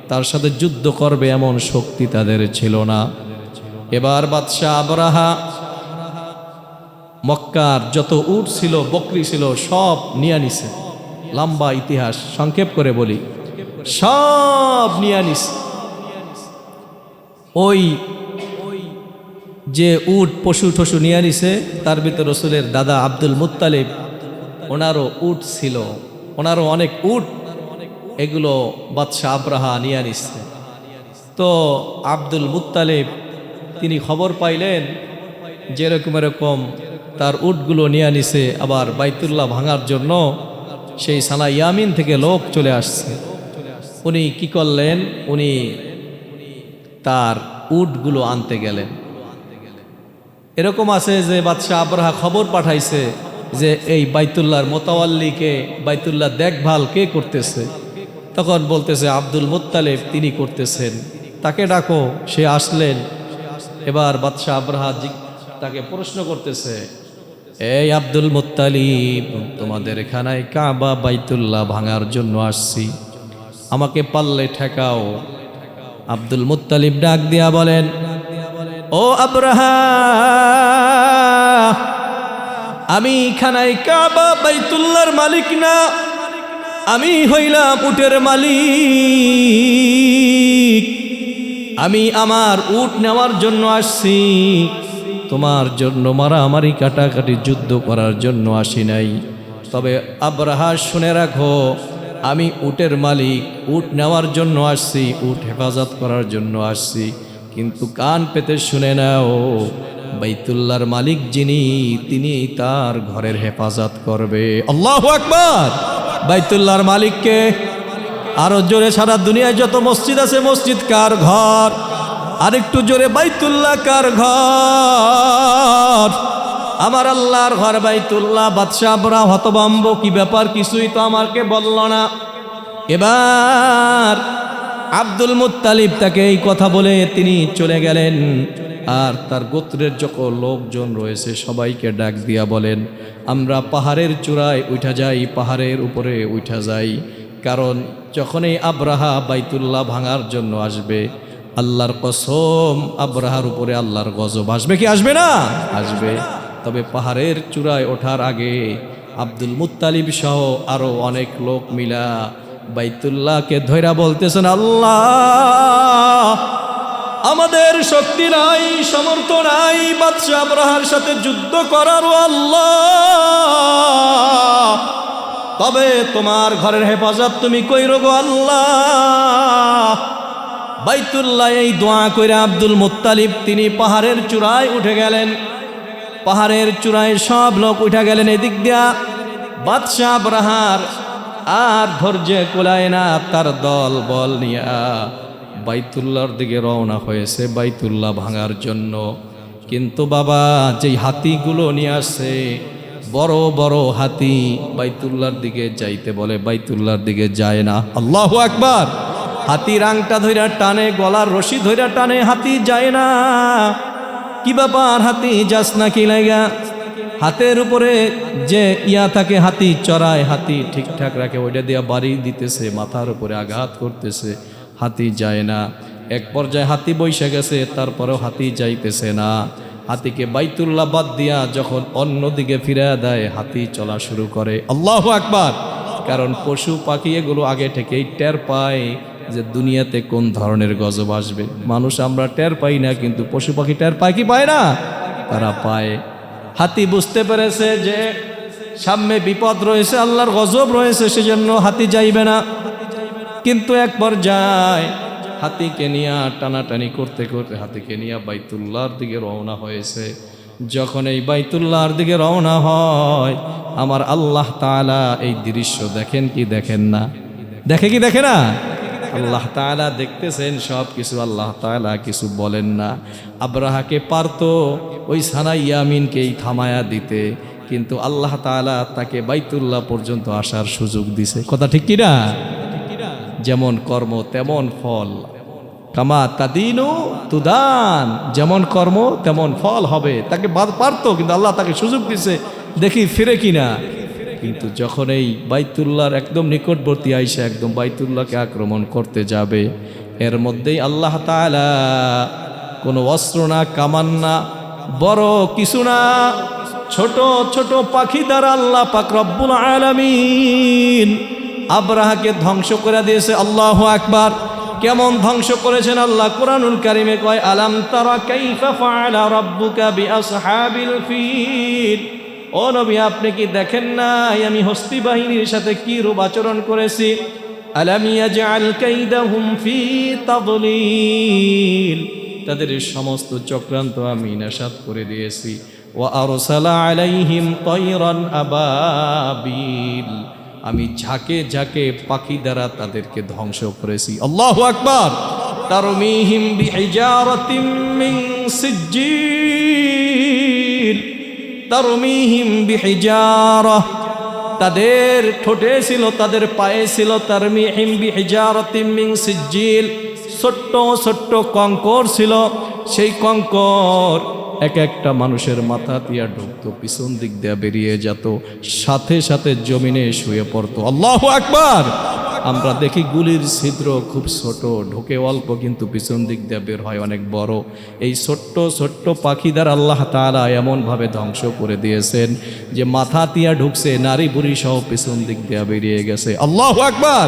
তার সাথে যুদ্ধ করবে এমন শক্তি তাদের ছিল না। এবার বাদশাহ আব্রাহা মক্কার যত উট ছিল, বকরি ছিল, সব নিয়ে নিছে। লম্বা ইতিহাস, সংক্ষেপ করে বলি, সব নিয়ে নিছে। ওই যে উট পশু টশু নিয়ে নিছে, তার ভিতর রসুলের দাদা আব্দুল মুত্তালিব, ওনারও উট ছিল, ওনারও অনেক উট, এগুলো বাদশাহ আব্রাহা নিয়ে নিছে। তো আব্দুল মুত্তালিব তিনি খবর পাইলেন যে এরকম তার উটগুলো নিয়ে নিছে, আবার বাইতুল্লাহ ভাঙার জন্য সেই সানা ইয়ামিন থেকে লোক চলে আসছে। উনি কি করলেন, উনি তার উটগুলো আনতে গেলেন। এরকম আছে যে বাদশাহ আব্রাহা খবর পাঠাইছে যে এই বাইতুল্লাহর মোতাওয়াল্লিকে, বাইতুল্লাহ দেখভাল কে করতেছে? তখন বলতেছে আব্দুল মুত্তালিব তিনি করতেছেন, তাকে ডাকো। সে আসলেন। এবার বাদশাহ আব্রাহা তাকে প্রশ্ন করতেছে, এই আব্দুল মুত্তালিব, তোমাদের এখানায় কাবা বাইতুল্লাহ ভাঙার জন্য আসছি, আমাকে পারলে ঠেকাও। আব্দুল মুত্তালিব ডাক দিয়া বলেন, ও আব্রাহা, আমি খানায় কাবা বাইতুল্লাহর মালিক না, আমি হইলাম উটের মালিক। আমি আমার উট নেওয়ার জন্য আসছি, তোমার জন্য মারামারি কাটাকাটি যুদ্ধ করার জন্য আসি নাই। তবে আব্রাহা শুনে রাখো, আমি উটের মালিক, উট নেওয়ার জন্য আসছি, উট হেফাজত করার জন্য আসছি। কিন্তু কান পেতে শুনে নাও, বাইতুল্লাহর মালিক যিনি, তিনি তার ঘরের হেফাজত করবে। আল্লাহু আকবার। বাইতুল্লাহর মালিককে আরো জোরে, সারা দুনিয়ায় যত মসজিদ আছে, মসজিদ কার ঘর? আরেকটু জোরে, বাইতুল্লাহ কার ঘর? আমার আল্লাহর ঘর বাইতুল্লাহ বাদশা আবরাহা হতভম্ব, কি ব্যাপার, কিছুই তো আমাকে বলল না। এবার আব্দুল মুত্তালিব তাকে এই কথা বলে তিনি চলে গেলেন। আর তার গোত্রের যত লোকজন রয়েছে সবাইকে ডাক দিয়া বলেন, আমরা পাহাড়ের চূড়ায় উঠা যাই, পাহাড়ের উপরে উঠা যাই, কারণ যখন এই আবরাহা বাইতুল্লাহ ভাঙার জন্য আসবে, আল্লাহর কসম আবরাহার উপরে আল্লাহর গজব আসবে কি আসবে না? আসবে। তবে পাহাড়ের চূড়ায় ওঠার আগে আব্দুল মুত্তালিব সহ আরো অনেক লোক মিলা বাইতুল্লাহকে ধৈরা বলতেছেন, আল্লাহ আমাদের শক্তি নাই, সামর্থ্য নাই বাদশা আবরাহার সাথে যুদ্ধ করার, আল্লাহ তবে তোমার ঘরের হেফাজত তুমি কইরো গো আল্লাহ। বাইতুল্লাহ এই দোয়া কইরা আব্দুল মুত্তালিব তিনি পাহাড়ের চূড়ায় উঠে গেলেন। পাহাড়ের চূড়ায় সব লোক উঠে গেলেন। এদিক দিয়া বাদশা আবরাহার আর ধৈর্যে কুলায় না, তার দল বল নিয়া বাইতুল্লাহর দিকে রওনা হয়েছে বাইতুল্লাহ ভাঙার জন্য। কিন্তু বাবা যেই হাতিগুলো নিয়ে আসছে, বড় বড় হাতি, বাইতুল্লাহর দিকে যাইতে বলে বাইতুল্লাহর দিকে যায় না। আল্লাহু আকবার। হাতি রাংটা ধইরা টানে, গলার রশি ধইরা টানে, হাতি যায় না। কি ব্যাপার, হাতি যাস না কি লাগা? হাতের উপরে যে ইয়া থাকে হাতি চড়ায়, হাতি ঠিকঠাক রাখে, ওইটা দিয়া বাড়ি দিতেছে, মাথার উপরে আঘাত করতেছে, হাতি যায় না। এক পর্যায়ে হাতি বইসা গেছে, তারপরেও হাতি যাইতেছে না। হাতিকে বাইতুল্লাহ বাদ দিয়া যখন অন্যদিকে ফিরে দেয়, হাতি চলা শুরু করে। আল্লাহু আকবার। কারণ পশু পাখি এগুলো আগে থেকেই টের পায় যে দুনিয়াতে কোন ধরনের গজব আসবে। মানুষ আমরা টের পাই না, কিন্তু পশু পাখি টের পায় কি পায় না? তারা পায়। হাতি বুঝতে পেরেছে যে সামনে বিপদ রয়েছে, আল্লাহর গজব রয়েছে, সেজন্য হাতি যাইবে না। কিন্তু এক পর্যায়ে হাতিকে নিয়ে টানাটানি করতে করতে হাতিকে নিয়ে বাইতুল্লাহর দিকে রওনা হয়েছে। যখন এই বাইতুল্লাহর দিকে রওনা হয়, আমার আল্লাহ তাআলা এই দৃশ্য দেখেন কি দেখেন না? দেখে কি দেখে না? আল্লাহ তাআলা দেখতেছেন সব কিছু, আল্লাহ তাআলা কিছু বলেন না। আবরাহাকে পারতো ওই সানা ইয়ামিনকেই থামায়া দিতে, কিন্তু আল্লাহ তাআলা তাকে বাইতুল্লাহ পর্যন্ত আসার সুযোগ দিছে। কথা ঠিক কি না? যেমন কর্ম তেমন ফল, কামা তাদিনু তুদান, যেমন কর্ম তেমন ফল হবে। তাকে পারতো, কিন্তু আল্লাহ তাকে সুযোগ দিছে, দেখি ফিরে কিনা। কিন্তু যখন এই বাইতুল্লাহর একদম নিকটবর্তী আইসা একদম বাইতুল্লাহকে আক্রমণ করতে যাবে, এর মধ্যেই আল্লাহ তাআলা কোনো অস্ত্র না, কামান না, বড় কিছু না, ছোট ছোট পাখি দ্বারা আল্লাহ পাক রব্বুল আলামিন আবরাহাকে ধ্বংস করে দিয়েছে। আল্লাহু আকবার। কেমন ধ্বংস করেছেন আল্লাহ কুরআনুল কারীমে কয়, আলাম তারা কাইফা ফাআলা রাব্বুকা বিআসহাবিল ফিল। ও নবী, আপনি কি দেখেন নাই আমি হস্তি বাহিনীর সাথে কি রূপ আচরণ করেছি? আলাম ইয়াজআল কাইদাহুম ফি তাদলিল, তাদের সমস্ত চক্রান্ত আমি নাশাত করে দিয়েছি। ওয়া আরসালা আলাইহিম তায়রান আবাবিল, আমি ঝাঁকে ঝাঁকে পাখি দ্বারা তাদেরকে ধ্বংস করেছি। আল্লাহু আকবার। তারমিহিম বিহিজারাতিম মিন সিজ্জিল, তারমিহিম বিহিজারাহ, তাদের ঠোঁটে ছিল, তাদের পায়ে ছিল তারমিহিম বিহিজারাতিম মিন সিজ্জিল, ছোট্ট ছোট্ট কঙ্কর ছিল। সেই কঙ্কর এক একটা মানুষের মাথা দিয়া ঢুকতো, পিছন দিক দিয়ে বেরিয়ে যেত, সাথে সাথে জমিনে শুয়ে পড়তো। আল্লাহু আকবার। আমরা দেখি গুলির ছিদ্র খুব ছোট, ঢুকে অল্প, কিন্তু পিছন দিক দিয়ে বের হয় অনেক বড়। এই ছোট্ট ছোট্ট পাখি দ্বারা আল্লাহ তাআলা এমনভাবে ধ্বংস করে দিয়েছেন যে মাথা দিয়া ঢুকছে, নারী বুড়ি সহ পিছন দিক দিয়ে বেরিয়ে গেছে। আল্লাহু আকবার।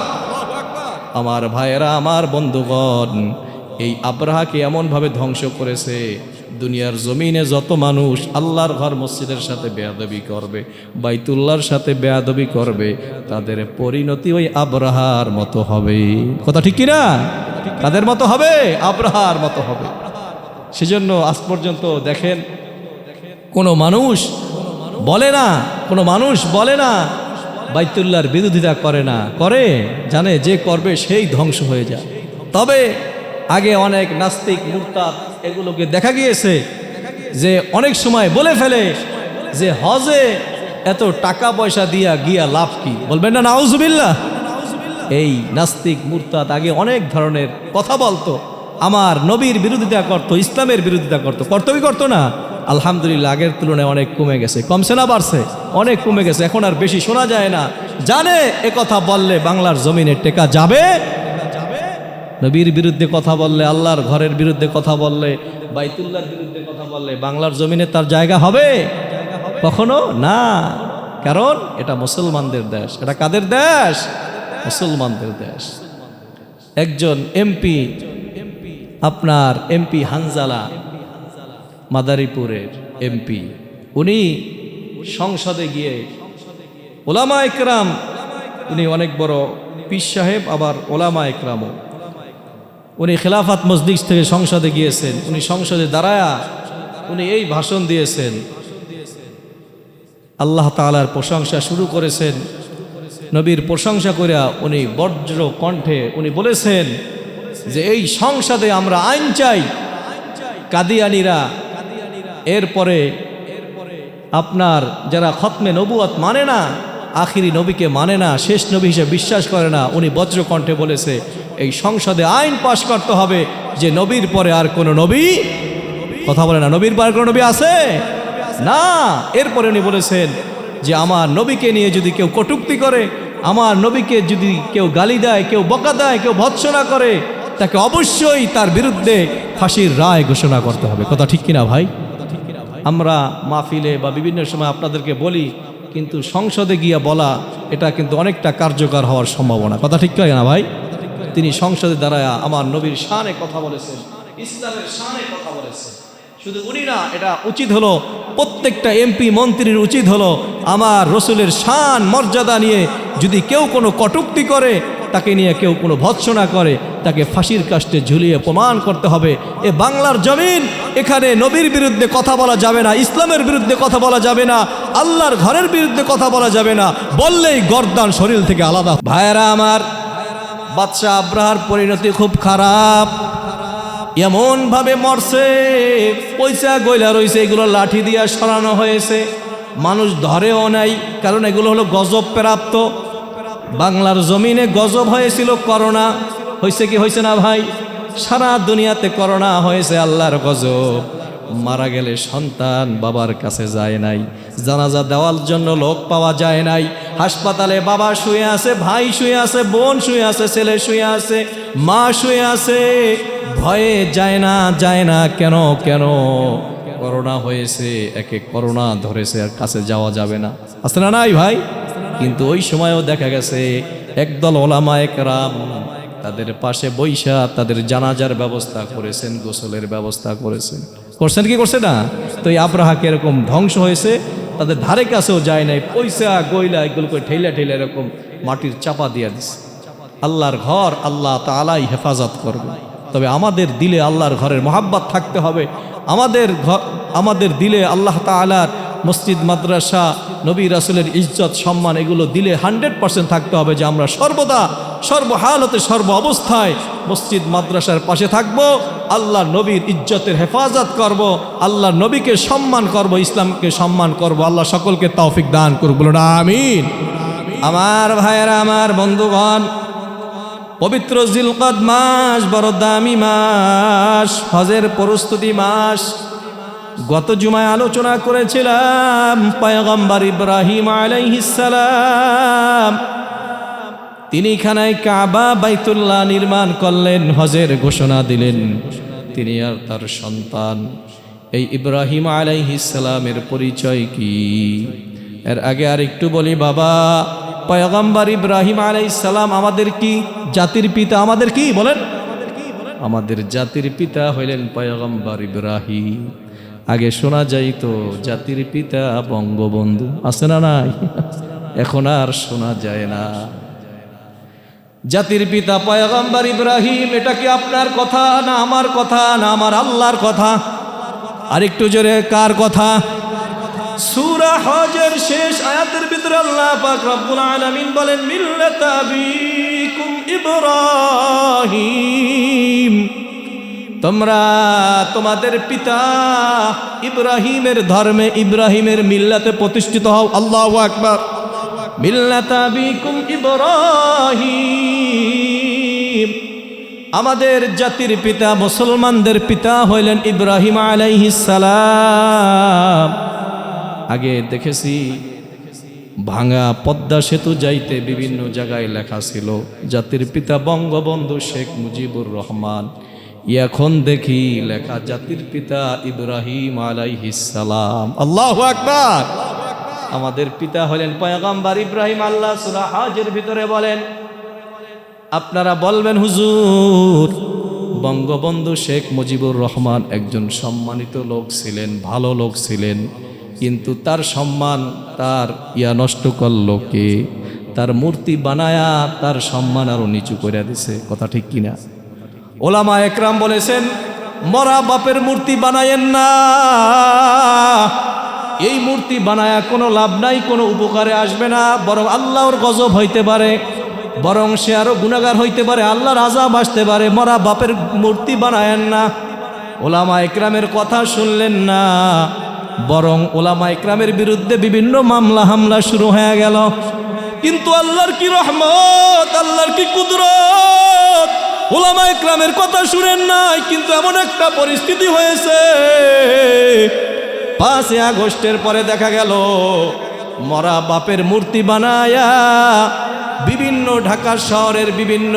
আমার ভাইয়েরা, আমার বন্ধুগণ, এই আবরাহাকে এমনভাবে ধ্বংস করেছে, দুনিয়ার জমিনে যত মানুষ আল্লাহর ঘর মসজিদের সাথে বেয়াদবি করবে, বাইতুল্লাহর সাথে বেয়াদবি করবে, তাদের পরিণতি ওই আবরাহার মতো হবে। কথা ঠিক কিনা? তাদের মতো হবে, আবরাহার মতো হবে। সেজন্য আজ পর্যন্ত দেখেন কোনো মানুষ বলে না বাইতুল্লাহর বিরোধিতা করে না, করে, জানে যে করবে সেই ধ্বংস হয়ে যায়। তবে আগে অনেক নাস্তিক মুরতাদ এগুলোকে দেখা গিয়েছে যে অনেক সময় বলে ফেলে যে হজে এত টাকা পয়সা দিয়া গিয়া লাভ কি? বলবেন না নাউজুবিল্লাহ? এই নাস্তিক মুরতাদ আগে অনেক ধরনের কথা বলতো, আমার নবীর বিরোধিতা করতো, ইসলামের বিরোধিতা করতো, করতো কি করতো না? আলহামদুলিল্লাহ আগের তুলনায় অনেক কমে গেছে। কমছে না বাড়ছে? অনেক কমে গেছে, এখন আর বেশি শোনা যায় না। জানে এ কথা বললে বাংলার জমিনে টেকা যাবে, নবীর বিরুদ্ধে কথা বললে, আল্লাহর ঘরের বিরুদ্ধে কথা বললে, বাইতুল্লাহর বিরুদ্ধে কথা বললে বাংলার জমিনে তার জায়গা হবে? কখনো না। কারণ এটা মুসলমানদের দেশ। এটা কাদের দেশ? মুসলমানদের দেশ। একজন এমপি, আপনার এমপি হানজালা, মাদারীপুরের এমপি, উনি সংসদে গিয়ে ওলামা একরাম, উনি অনেক বড় পীর সাহেব আবার ওলামা একরামও, উনি খেলাফত মজলিস থেকে সংসদে গিয়েছেন। উনি সংসদে দাঁড়ায়া উনি এই ভাষণ দিয়েছেন, আল্লাহ তাআলার প্রশংসা শুরু করেছেন, নবীর প্রশংসা করিয়া উনি বজ্র কণ্ঠে উনি বলেছেন যে এই সংসদে আমরা আইন চাই, কাদিয়ানীরা, এরপরে আপনার যারা খতমে নবুয়ত মানে না, আখিরি নবীকে মানে না, শেষ নবী হিসেবে বিশ্বাস করে না, উনি বজ্র কণ্ঠে বলেছে এই সংসদে আইন পাশ করতে হবে যে নবীর পরে আর কোনো নবী, কথা বলে না, নবীর পরে কোনো নবী আছে না। এরপরে উনি বলেছেন যে আমার নবীকে নিয়ে যদি কেউ কটূক্তি করে, আমার নবীকে যদি কেউ গালি দেয়, কেউ বকা দেয়, কেউ ভৎসনা করে, তাকে অবশ্যই তার বিরুদ্ধে ফাঁসির রায় ঘোষণা করতে হবে। কথা ঠিক কিনা ভাই? আমরা মাহফিলে বা বিভিন্ন সময় আপনাদেরকে বলি, কিন্তু সংসদে গিয়ে বলা এটা কিন্তু অনেকটা কার্যকর হওয়ার সম্ভাবনা। কথা ঠিক কিনা ভাই? তিনি সংসদে দাঁড়ায়া আমার নবীর শানে কথা বলেছেন, ইসলামের শানে কথা বলেছেন। শুধু উনি না, এটা উচিত হলো প্রত্যেকটা এমপি মন্ত্রীর উচিত হলো আমার রসুলের শান মর্যাদা নিয়ে যদি কেউ কোনো কটূক্তি করে, তাকে নিয়ে কেউ কোনো ভৎসনা করে, তাকে ফাঁসির কাস্টে ঝুলিয়ে প্রমাণ করতে হবে এ বাংলার জমিন, এখানে নবীর বিরুদ্ধে কথা বলা যাবে না, ইসলামের বিরুদ্ধে কথা বলা যাবে না, আল্লাহর ঘরের বিরুদ্ধে কথা বলা যাবে না, বললেই গর্দান শরীর থেকে আলাদা। ভাইয়েরা আমার, বাদশাহ আব্রাহার পরিণতি খুব খারাপ। এমন ভাবে মরছে, পয়সা গয়লা রয়েছে, এগুলো লাঠি দিয়া সরানো হয়েছে, মানুষ ধরেও নাই, কারণ এগুলো হলো গজব প্রাপ্ত। বাংলার জমিনে গজব হয়েছিল করোনা, হয়েছে কি হয়েছে না ভাই? সারা দুনিয়াতে করোনা হয়েছে, আল্লাহর গজব। মারা গেলে সন্তান বাবার কাছে যায় নাই, জানাজা দেওয়ার জন্য লোক পাওয়া যায় নাই, হাসপাতালে বাবা শুয়ে আছে, ভাই শুয়ে আছে, বোন শুয়ে আছে, ছেলে শুয়ে আছে, মা শুয়ে আছে, ভয়ে যায় না, যায় না। কেন? কেন? করোনা হয়েছে, একে করোনা ধরেছে, আর কাছে যাওয়া যাবে না, আছে না নাই ভাই? কিন্তু ওই সময়ও দেখা গেছে একদল ওলামা একরাম তাদের পাশে বৈশা তাদের জানাজার ব্যবস্থা করেছেন, গোসলের ব্যবস্থা করেছেন, করছেন কি করছে না? তো এই আব্রাহাকে এরকম ধ্বংস হয়েছে, তাদের ধারে কাছেও যায় নাই, পয়সা গয়লা এগুলো করে ঠেলা ঠেলা এরকম মাটির চাপা দিয়ে দিছে। আল্লাহর ঘর আল্লাহ তাআলাই হেফাজত করবে, তবে আমাদের দিলে আল্লাহর ঘরের মহাব্বত থাকতে হবে। আমাদের দিলে আল্লাহ তাআলার মসজিদ, মাদ্রাসা, নবী রাসূলের ইজ্জত সম্মান এগুলো দিলে 100% থাকতে হবে, যে আমরা সর্বদা সর্বহালতে সর্ব অবস্থায় মসজিদ মাদ্রাসার পাশে থাকব, আল্লাহর নবীর ইজ্জতের হেফাজত করব, আল্লাহর নবীকে সম্মান করব, ইসলামকে সম্মান করব। আল্লাহ সকলকে তৌফিক দান করুক, বলুন আমিন। আমার ভাইয়েরা, আমার বন্ধুগণ, পবিত্র জিলকদ মাস বড় দামি মাস, হজের প্রস্তুতি মাস। গত জুমায় আলোচনা করেছিলাম পয়গম্বর ইব্রাহিম আলাইহিস সালাম তিনি খানায় কাবা বাইতুল্লাহ নির্মাণ করলেন, হজের ঘোষণা দিলেন। তিনি আর তার সন্তান এই ইব্রাহিম আলাইহিস সালামের পরিচয় কি? এর আগে আর একটু বলি বাবা, পয়গম্বর ইব্রাহিম আলাইহিস সালাম আমাদের কি জাতির পিতা? আমাদের কি বলেন? আমাদের জাতির পিতা হইলেন পয়গম্বর ইব্রাহিম। আগে শোনা যাইতো জাতির পিতা বঙ্গবন্ধু, আছে না নাই? এখন আর শোনা যায় না। জাতির পিতা পয়গম্বর ইব্রাহিম, এটা কি আপনার কথা না আমার কথা না আমার আল্লাহর কথা? আরেকটু জোরে কার কথা? সূরা হজের শেষ আয়াতের ভিতরে আল্লাহ পাক রব্বুল আলামিন বলেন মিল্লাতা আবিকুম ইব্রাহিম, তোমরা তোমাদের পিতা ইব্রাহিমের ধর্মে, ইব্রাহিমের মিল্লাতে প্রতিষ্ঠিত হও। আল্লাহু আকবার। মিল্লাত আবিকুম ইব্রাহিম, আমাদের জাতির পিতা, মুসলমানদের পিতা হইলেন ইব্রাহিম আলাইহিস সালাম। আগে দেখেছি ভাঙা পদ্মা সেতু যাইতে বিভিন্ন জায়গায় লেখা ছিল জাতির পিতা বঙ্গবন্ধু শেখ মুজিবুর রহমান। এখন দেখি লেখা জাতির পিতা ইব্রাহিম আলাইহিস সালাম। আল্লাহু আকবার। আমাদের পিতা হলেন পয়গম্বর ইব্রাহিম। আল্লাহ সূরা হজের ভিতরে বলেন, আপনারা বলবেন হুজুর বঙ্গবন্ধু শেখ মুজিবুর রহমান একজন সম্মানিত লোক ছিলেন, ভালো লোক ছিলেন, কিন্তু তার সম্মান তার নষ্ট করলো কে? তার মূর্তি বানায়া তার সম্মান আরো নিচু করে দিছে। কথা ঠিক কিনা? ওলামা একরাম বলেছেন মরা বাপের মূর্তি বানায়েন না। এই মূর্তি বানায়া কোনো লাভ নাই, কোনো উপকারে আসবে না, বরং আল্লাহর গজব হইতে পারে, বরং সে আরো গুনাহগার হইতে পারে, আল্লাহর আযাব আসতে পারে। মরা বাপের মূর্তি বানায়েন না। ওলামা একরামের কথা শুনলেন না, বরং ওলামা ইকরামের বিরুদ্ধে বিভিন্ন মামলা হামলা শুরু হয়ে গেল। কিন্তু আল্লাহর কি রহমত, আল্লাহর কি কুদরত, ওলামা ইকরামের কথা শুনেন নাই, কিন্তু এমন একটা পরিস্থিতি হয়েছে 5 আগস্টের পরে দেখা গেল মরা বাপের মূর্তি বানায়া বিভিন্ন ঢাকা শহরের বিভিন্ন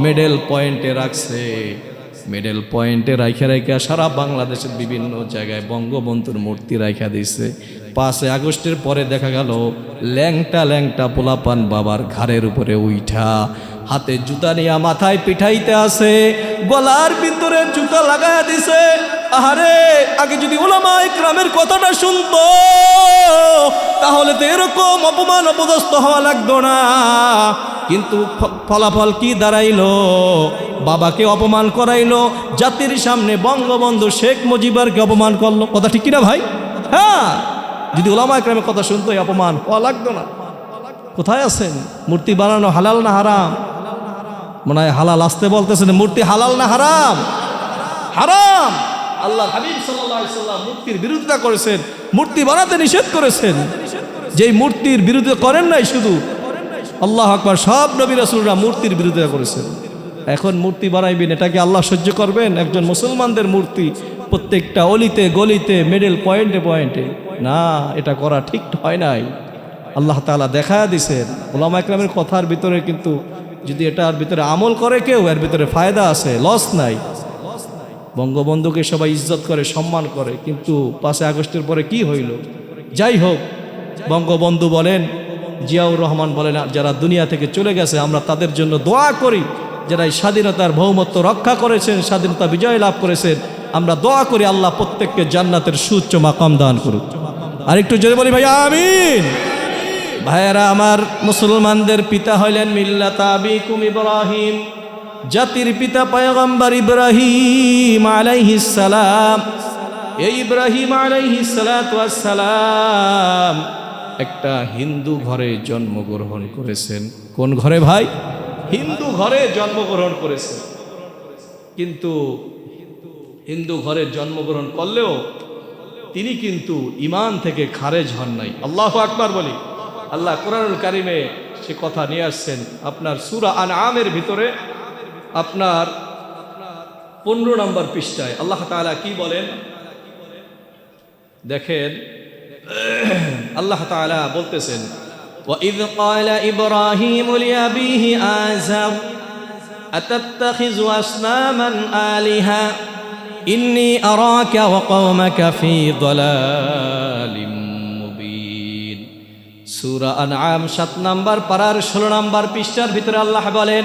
মেডেল পয়েন্টে রাখছে। মেডেল পয়েন্টে রাইখা রাইখা সারা বাংলাদেশের বিভিন্ন জায়গায় বঙ্গবন্ধুর মূর্তি রাইখা দিছে। 5 আগস্টের পরে দেখা গেল ল্যাংটা ল্যাংটা পোলাপান বাবার ঘাড়ের উপরে উইঠা হাতে জুতা নিয়ে মাথায় পিঠাইতে আছে, গলার ভিতরে জুতা লাগায়া দিছে। আহারে, আগে যদি উলামা ইকরামের কথাটা শুনতো তাহলে তো এরকম অপমান অপদস্থ হওয়া লাগতো না। কিন্তু ফলাফল কি দাঁড়াইলো? বাবাকে অপমান করাইলো, জাতির সামনে বঙ্গবন্ধু শেখ মুজিবুরকে অপমান করলো। কথা ঠিক কিনা ভাই? হ্যাঁ, যদি উলামা ইকরামের কথা শুনতো এই অপমান হওয়া লাগতো না। কোথায় আছেন? মূর্তি বানানো হালাল না হারাম? মনে হয় হালাল আসতে বলতেছেন। মূর্তি হালাল না হারাম? হারাম। আল্লাহ হাবিব সাল্লাল্লাহু আলাইহি ওয়াসাল্লাম মূর্তির বিরোধিতা করেছেন, মূর্তি বানাতে নিষেধ করেছেন। যেই মূর্তির বিরোধিতা করেন নাই শুধু আল্লাহু আকবার, সব নবী রাসূলরা মূর্তির বিরোধিতা করেছেন। এখন মূর্তি বানাইবেন, এটা কি আল্লাহ সহ্য করবেন? একজন মুসলমানদের মূর্তি প্রত্যেকটা অলিতে গলিতে মেডেল পয়েন্টে পয়েন্টে, না, এটা করা ঠিক হয় নাই। আল্লাহ তাআলা দেখায়া দিছেন। উলামা ইকরামের কথার ভিতরে কিন্তু যদি এটার ভিতরে আমল করে কেউ, এর ভিতরে ফায়দা আছে, লস নাই। বঙ্গবন্ধুকে সবাই ইজ্জত করে, সম্মান করে, কিন্তু 5 আগস্টের পরে কি হইল? যাই হোক, বঙ্গবন্ধু বলেন, জিয়াউর রহমান বলেন, যারা দুনিয়া থেকে চলে গেছে আমরা তাদের জন্য দোয়া করি। যারা এই স্বাধীনতার বহুমত্ব রক্ষা করেছেন, স্বাধীনতা বিজয় লাভ করেছেন, আমরা দোয়া করি আল্লাহ প্রত্যেককে জান্নাতের সুউচ্চ মাকাম দান করুক। আর একটু জোরে বলি ভাই আমিন। ভাইয়েরা আমার, মুসলমানদের পিতা হইলেন মিল্লাত আবিকুম ইব্রাহিম, জাতির পিতা পয়গম্বর ইব্রাহিম আলাইহিস সালাম। এই ইব্রাহিম আলাইহিস সালাতু ওয়াস সালাম একটা হিন্দু ঘরে জন্মগ্রহণ করেছেন। কোন ঘরে ভাই? হিন্দু ঘরে জন্মগ্রহণ করেছেন। কিন্তু হিন্দু ঘরে জন্মগ্রহণ করলেও তিনি কিন্তু ঈমান থেকে খারেজ হন নাই। আল্লাহু আকবার বলি। আল্লাহ কোরআনুল কারিমে সে কথা নিয়ে আসছেন। আপনার সূরা আনআমের ভিতরে আপনার 15 নম্বর পৃষ্ঠায় আল্লাহ তাআলা কি বলেন দেখেন। আল্লাহ তাআলা বলতেছেন, وَإِذْ قَالَ إِبْرَاهِيمُ لِأَبِيهِ آزَرَ أَتَتَّخِذُ أَصْنَامًا آلِهَةً إِنِّي أَرَاكَ وَقَوْمَكَ فِي ضَلَالٍ مُبِينٍ। সূরা আনআম 7 নম্বর পারার 16 নম্বর পৃষ্ঠার ভিতরে আল্লাহ বলেন,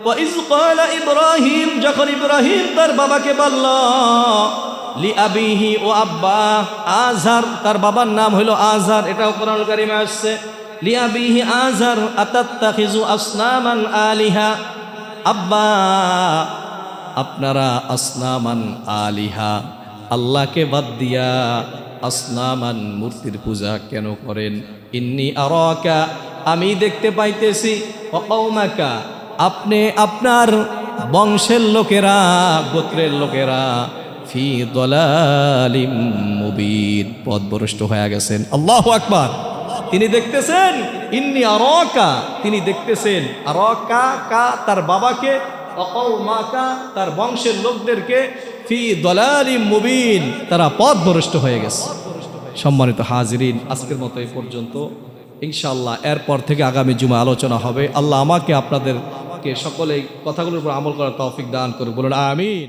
وَإِذْ قَالَ إِبْرَاهِيمُ, যখন ইব্রাহিম তার বাবাকে বলল, লিআবিহি, ও আব্বা, আযর, তার বাবার নাম হলো আযর, এটাও কোরআনুল কারীমে আসছে। লিআবিহি আযর আতাত্তাখিযু আসনামান আলিহা, আব্বা আপনারা আসনামান আলিহা, আল্লাহকে বাদ দিয়া আসনামান মূর্তির পূজা কেন করেন? ইন্নী আরাকা, আমি দেখতে পাইতেছি, ওয়া কওমাকা, আপনি আপনার বংশের লোকেরা, গোত্রের লোকেরা ফি দলালিম মুবিন, পথভ্রষ্ট হয়ে গেছেন। আল্লাহু আকবার। তিনি দেখতেছেন ইন্নি আরাকা, তিনি দেখতেছেন আরাকা কা তার বাবাকে, অকৌমাকা তার বংশের লোকদেরকে, ফি দলালিম মুবিন তারা পথভ্রষ্ট হয়ে গেছে। সম্মানিত হাজিরিন, আজকের মতো এই পর্যন্ত। ইনশাআল্লাহ এরপর থেকে আগামী জুমা আলোচনা হবে। আল্লাহ আমাকে আপনাদেরকে সকলে কথাগুলোর উপর আমল করার তৌফিক দান করুন, বলুন আমিন।